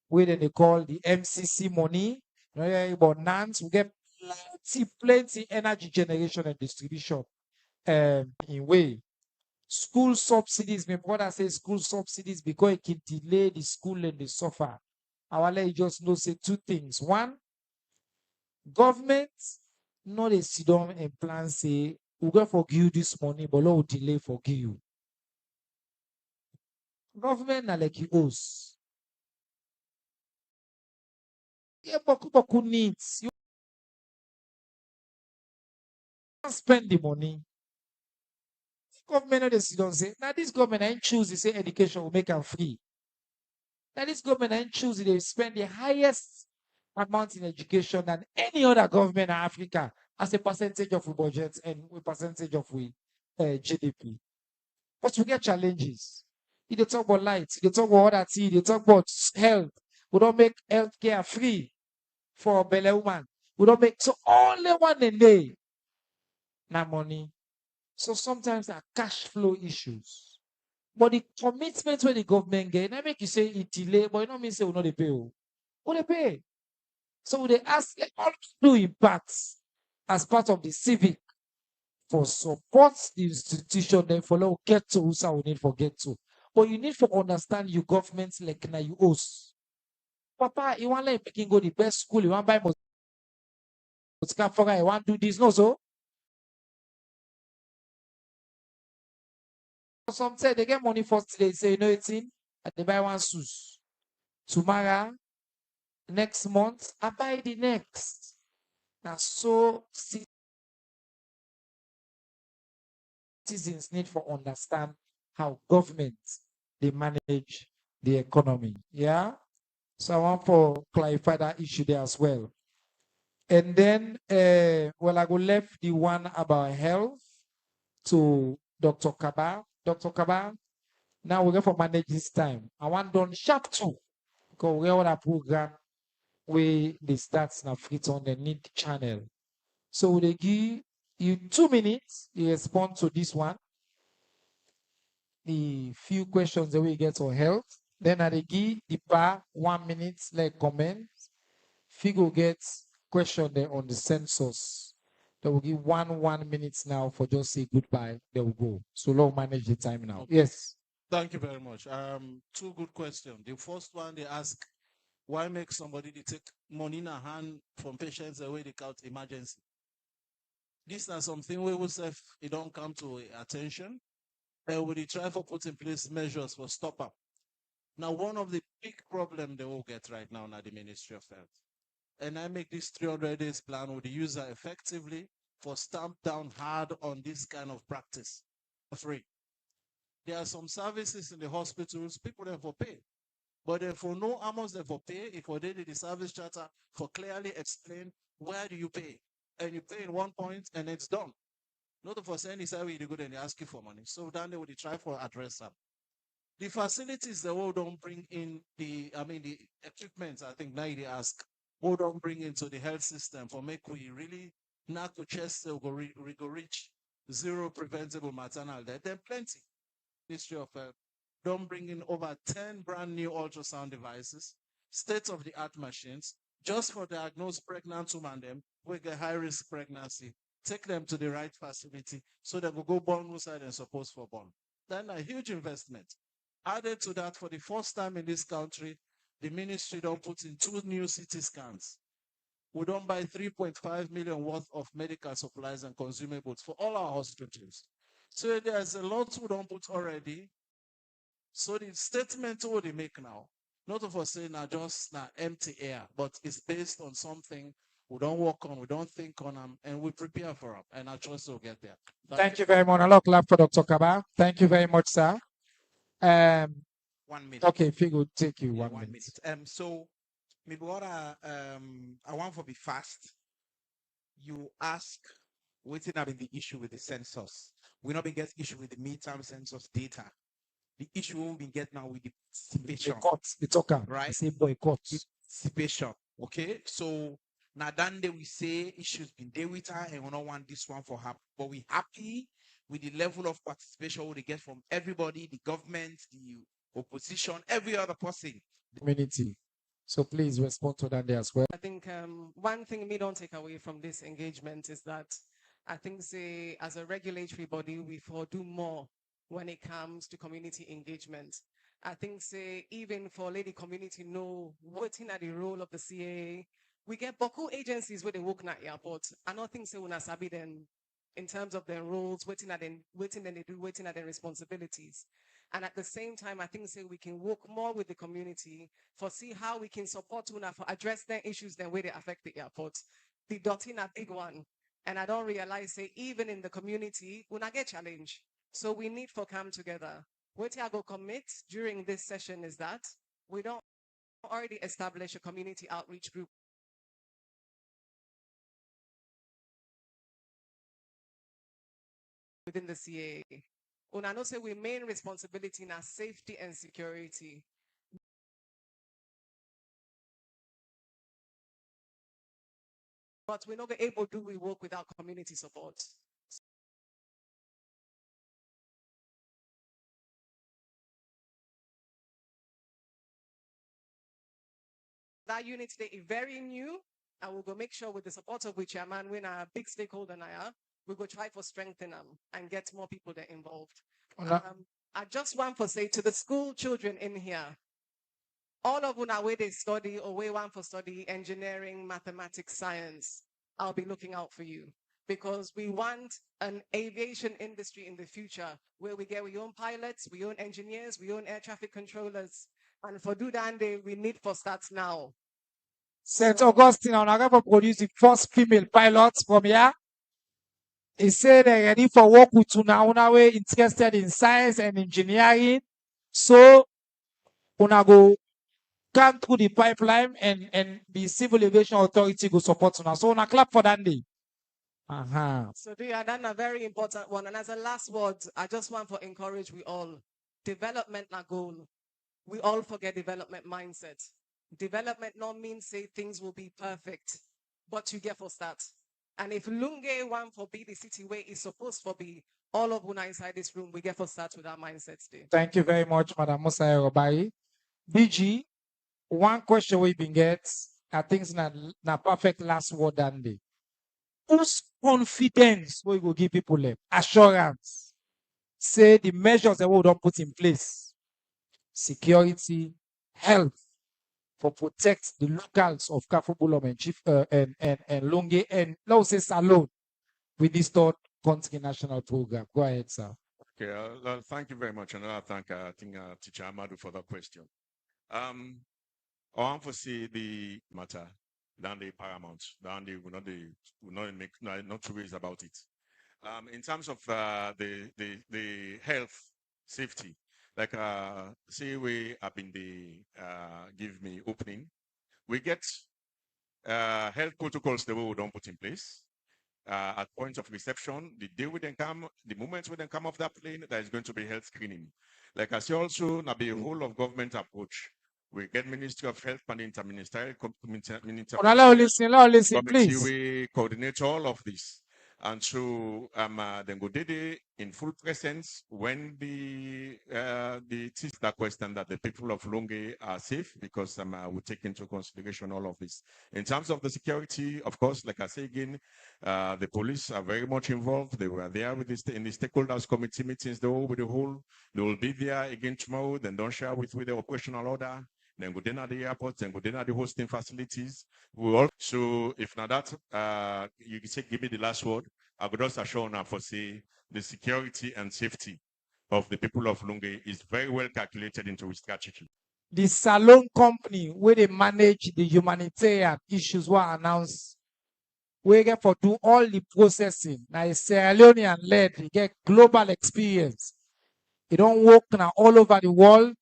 where then they call the MCC money. We don't hear about NANS. We get plenty energy generation and distribution in way. School subsidies, my brother says school subsidies because it can delay the school and the suffer. I will let you just know say 2 things. One, government not a sit down and plan say we're going to forgive you this money, but we'll delay forgive you. Government na like you owes. Yeah, boku needs. You can't spend the money. Government not a sit down say now this government ain't choose to say education will make them free. Now this government ain't choose they spend the highest amount in education than any other government in Africa as a percentage of the budget and a percentage of we GDP. But we get challenges. You dey talk about light, you dey talk about other things, you dey talk about health. We don't make healthcare free for belle woman. We don't make so only one a day. Now money. So sometimes there are cash flow issues. But the commitment where the government get, I make you say it delay, but you don't mean say we not dey pay. We dey pay. So they ask all do impacts as part of the civic for support the institution, then follow get to who we need for get to. But you need to understand your government like now you host. Papa, you want let him go the best school, you want buy you want do this, no so. Some say they get money first, they say, you know it's in, and they buy one shoes. Tomorrow, next month, I buy the next. Now, so citizens need to understand how government they manage the economy. Yeah. So I want to clarify that issue there as well. And then, well, I go left the one about health to Dr. Kaba. Dr. Kaba, now we're going to manage this time. I want done sharp too, because we have a program where the stats now fit on the need channel. So they give you 2 minutes, you respond to this one. The few questions that we get on health. Then I give the bar 1 minute, like comment. Figo gets question there on the census. They will give 1 minute now for just say goodbye. They will go. So long manage the time now. Okay. Yes. Thank you very much. Two good questions. The first one, they ask, why make somebody to take money in a hand from patients away they count emergency? This is something we will say it don't come to attention. And we try to put in place measures for stop up. Now, one of the big problems they will get right now at the Ministry of Health. And I make this 300 days plan with the user effectively for stamp down hard on this kind of practice. Free. There are some services in the hospitals, people therefore pay. But if for no amounts therefore pay, if for the service charter for clearly explain where do you pay. And you pay in 1 point and it's done. Not for saying it's how you go and they ask you for money. So then they will try for address them. The facilities the world don't bring in the equipment, I think now they ask, we don't bring into the health system for make we really not to chest we go reach zero preventable maternal death. There are plenty. Ministry of Health don't bring in over 10 brand new ultrasound devices, state-of-the-art machines, just for diagnose pregnant women them with a high-risk pregnancy. Take them to the right facility so they will go born inside and supposed for born. Then a huge investment. Added to that, for the first time in this country, the ministry don't put in 2 new CT scans. We don't buy 3.5 million worth of medical supplies and consumables for all our hospitals. So there's a lot we don't put already. So the statement what they make now, not of us saying just empty air, but it's based on something we don't work on, we don't think on them, and we prepare for them. And I trust we'll get there. Thank you very much. A lot of clap for Dr. Kaba. Thank you very much, sir. 1 minute. Okay, Figo, take you 1 minute. So maybe what I want to be fast. You ask what's not the issue with the census. We not been get issue with the midterm census data. The issue we won't be get now with the participation. The talker, right? Say boycott. Participation. Okay. So now then we say issues been there with her and we don't want this one for her. But we happy with the level of participation we get from everybody, the government, the opposition, every other person. Community. So please respond to that there as well. I think one thing we don't take away from this engagement is that I think, say, as a regulatory body, we do more when it comes to community engagement. I think, say, even for lady community know waiting at the role of the CAA, we get Boku agencies where they work at airport. I don't think say una sabi them in terms of their roles, waiting at their responsibilities. And at the same time, I think say we can work more with the community for see how we can support una for address their issues the way they affect the airport. The dotting a big one. And I don't realize say even in the community, una get challenge. So we need to come together. What I go commit during this session is that we don't already establish a community outreach group. within the CAA. Una know say we main responsibility in our safety and security. But we're not able to do we work without community support. That unit today is very new, and we'll go make sure with the support of the chairman, when our big stakeholder now, we go try for strengthen them and get more people that involved. I just want to say to the school children in here, all of una where they study or where want for study engineering, mathematics, science, I'll be looking out for you, because we want an aviation industry in the future where we get we own pilots, we own engineers, we own air traffic controllers. And for do that, we need for starts now. St. Augustine, I'm going to produce the first female pilots from here. He said they're ready for work with una way interested in science and engineering. So, una go come through the pipeline and the Civil Aviation Authority go support una. So, una clap for that day. So they are done a very important one. And as a last word, I just want to encourage we all. Development na goal. We all forget development mindset. Development not mean say things will be perfect, but you get for start. And if Lunge want for be the city where it's supposed to be, all of una inside this room, we get for start with our mindset today. Thank you very much, Madam Musa Robai. BG, one question we been get, I think it's not perfect last word that day. Whose confidence we will give people assurance? Say the measures that we don't put in place, security, health, for protect the locals of Kafubulom and Chief and Lunge and let's say Salone with this third country national program. Go ahead, sir. Okay, thank you very much, and I thank Teacher Amadu for that question. I want to see the matter than the paramount, than the not two ways about it. In terms of the health safety, like say we have been the give me opening, we get health protocols that we don't put in place. At point of reception, the day we then come, the moment we then come off that plane, there is going to be health screening. Like I say also, now the whole of government approach. We get Ministry of Health and interministerial listen, please. We coordinate all of this. And so then go in full presence when it is that question that the people of Lunge are safe, because we take into consideration all of this. In terms of the security, of course, like I say again, the police are very much involved. They were there with this in the stakeholders committee meetings, they will be there again tomorrow, then don't share with the operational order. Then go down at the airport, then go down at the hosting facilities. So if not that, you can say, give me the last word. I would also assure now for say the security and safety of the people of Lunge is very well calculated into its strategy. The Salone company where they manage the humanitarian issues were announced. We get for do all the processing. Now it's Sierra Leonean led, they get global experience. They don't work now all over the world.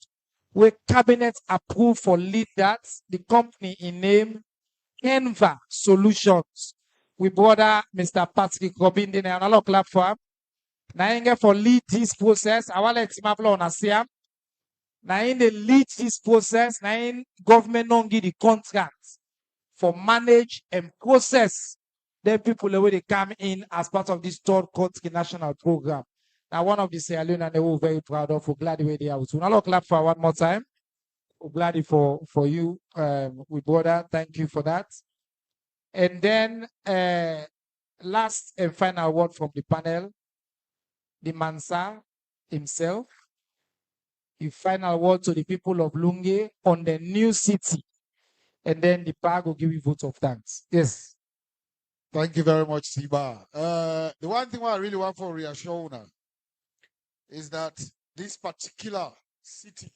Where cabinet approved for lead that, the company in name Enva Solutions. We brother Mr. Patrick Robin in another platform. Now for lead this process. I want to let him have on a now in the lead this process. Now in government don't give the contract for manage and process the people the way they come in as part of this third country national program. Now, one of the Sierra Leone, and they were very proud of. We're glad the way they are. So, now clap for one more time. We're glad for you, we brother. Thank you for that. And then, last and final word from the panel, the Mansa himself. The final word to the people of Lunge on the new city. And then the park will give you vote of thanks. Yes. Thank you very much, Siba. The one thing I really want for reassure now is that this particular city,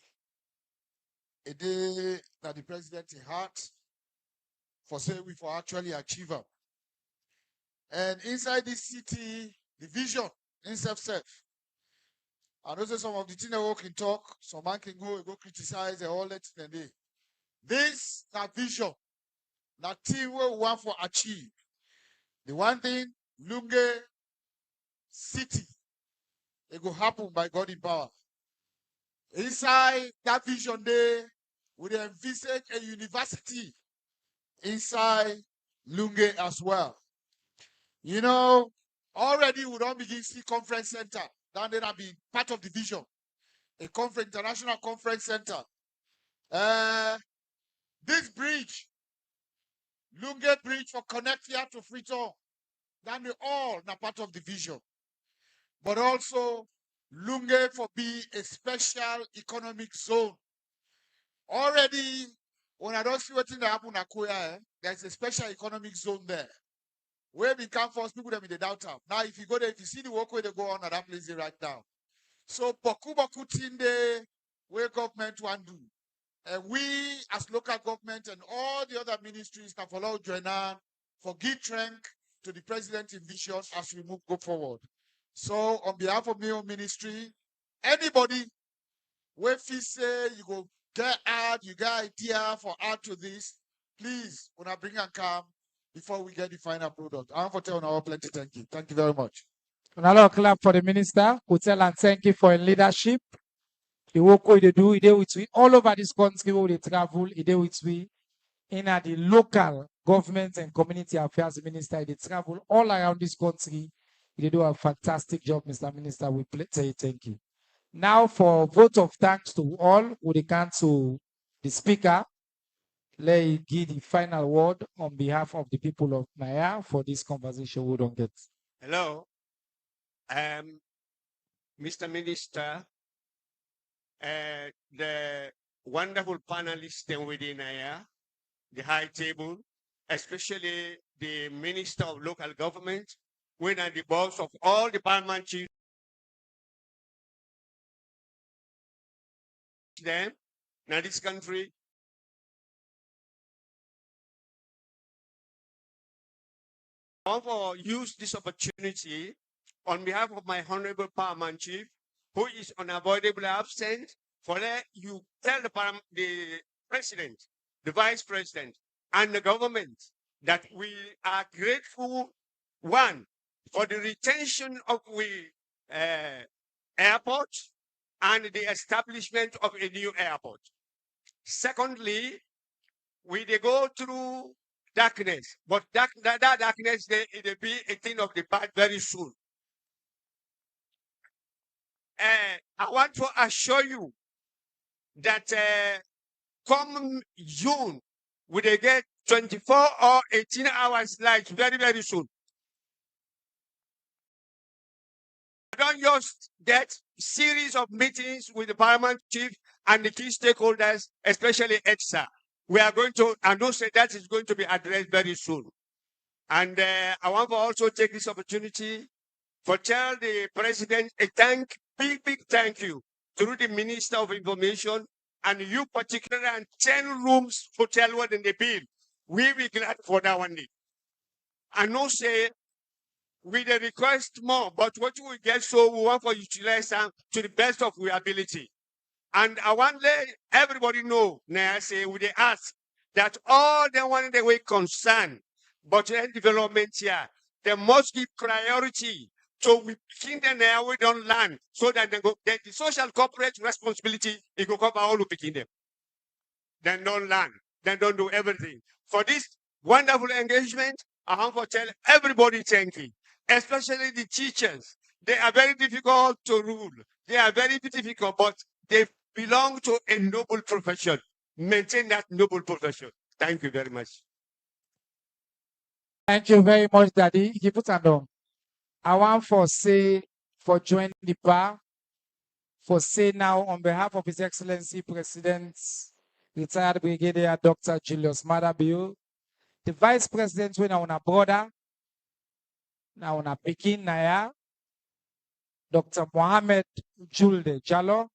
a day that the president had for say we for actually achieve them. And inside this city, the vision in self. I know some of the things that we can talk, some man can go criticize and all that thing. This that vision, that thing we want for achieve. The one thing, Lunge City it will happen by God in power. Inside that vision day, we envisage a university inside Lunge as well. You know, already we don't begin see conference center. That then be part of the vision. A international conference center. This bridge, Lunge Bridge for connect here to Freetown, that they all na part of the vision. But also Lunge for be a special economic zone. Already, when I don't see what thing happen in Akuya, there's a special economic zone there. Where we come first, people them in the downtown. Now, if you go there, if you see the walkway they go on at that place right now. So, Boku Tinde, where government want do. We, as local government and all the other ministries, can follow Joanna for give strength to the president in vision as we go forward. So, on behalf of my own ministry, anybody where feel say you go get out, you got idea for add to this, please, when I bring and come before we get the final product. I want to tell you plenty thank you. Thank you very much. Another clap for the minister. We tell and thank you for your leadership. The work we do, they with we all over this country where they travel, they with we in the local government and community affairs minister, they travel all around this country. They do a fantastic job, Mr. Minister. We say thank you. Now for vote of thanks to all, we can to the speaker. Let me give the final word on behalf of the people of Naya for this conversation we don't get. Hello. Mr. Minister, the wonderful panelists within Naya, the high table, especially the Minister of Local Government, when are the boss of all the parliament chiefs, them, now this country. I want to use this opportunity on behalf of my honorable parliament chief, who is unavoidably absent, for that you tell the president, the vice president, and the government that we are grateful, one, for the retention of the airport and the establishment of a new airport. Secondly, we they go through darkness, but that darkness it will be a thing of the past very soon. I want to assure you that come June, we will get 24 or 18 hours light very, very soon. Don't just get series of meetings with the paramount chief and the key stakeholders, especially ETSA. We are going to announce that is going to be addressed very soon. And I want to also take this opportunity for tell the president a big thank you through the Minister of Information and you particularly and 10 rooms hotel what in the bill. We be glad for that one day. I know say we the request more, but what we get so we want for utilize them to the best of our ability. And I want to let everybody know now say we they ask that all the one in the way concern but development here, they must give priority. So we begin the now we don't learn so that the social corporate responsibility it will cover all who begin them. Then don't learn, then don't do everything. For this wonderful engagement, I want to tell everybody thank you, especially the teachers. They are very difficult to rule. They are very difficult, but they belong to a noble profession. Maintain that noble profession. Thank you very much. Thank you very much, Daddy. Keep it on. I want for say for joining the bar, for say now on behalf of His Excellency President, retired Brigadier Dr. Julius Madabiu, the Vice President when on a brother, now on a Pekin Naya, Dr. Mohammed Julde Jallo,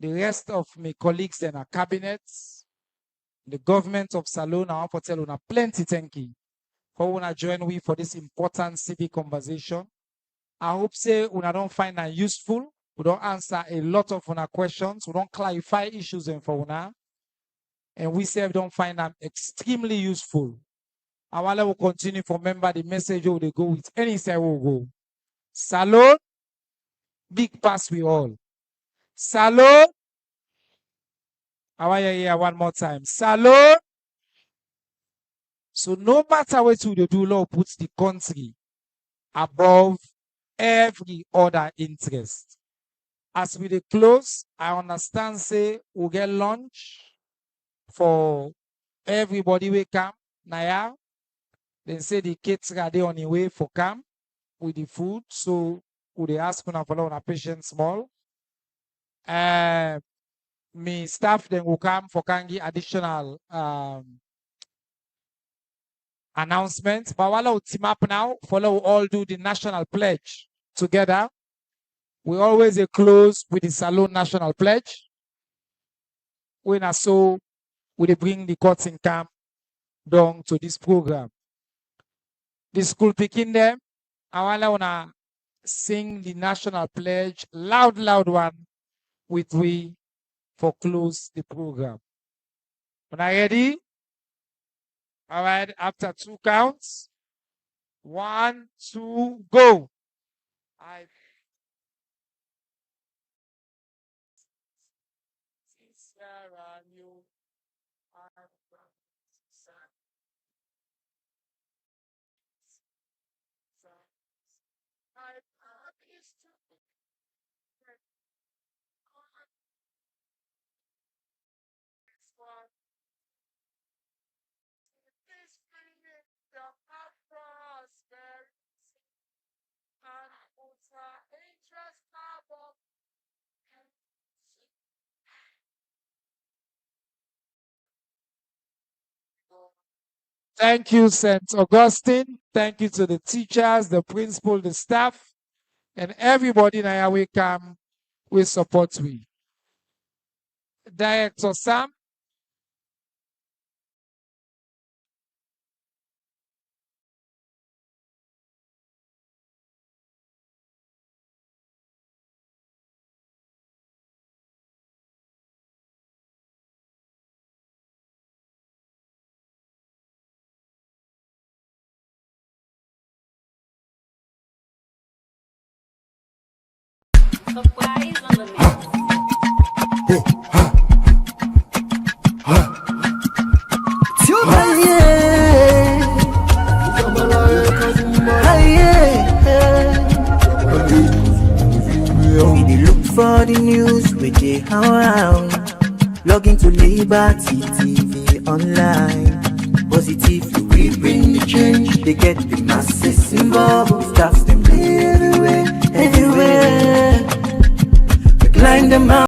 the rest of my colleagues in our cabinets, the government of Salone, I want to tell you plenty thank you for when I join we for this important civic conversation. I hope say we don't find that useful. We don't answer a lot of our questions. We don't clarify issues in for una. And we say we don't find them extremely useful. I want to continue to remember the message we go with any say we go. Salone, big pass we all. Salute. I want you here one more time. Salute. So no matter what you do, law puts the country above every other interest. As we dey close, I understand say we get lunch for everybody we come. Now, then say the caterer dey on the way for camp with the food. So we dey ask una for una patience small. Me staff then will come for kangi additional announcements. But while we team up now, follow all do the national pledge together. We always close with the Salon National Pledge. When I saw we bring the courts in camp down to this program. The school picking them, I wanna sing the national pledge, loud one, with we for close the program. When I ready? All right, after 2 counts. 1, 2, go. Thank you, St. Augustine. Thank you to the teachers, the principal, the staff, and everybody now we come, we support we. Director Sam. We dey look for the news we dey around. Log into Liberty TV online. Positively we bring the change. They get the masses involved. Staffs them everywhere. We climb them out.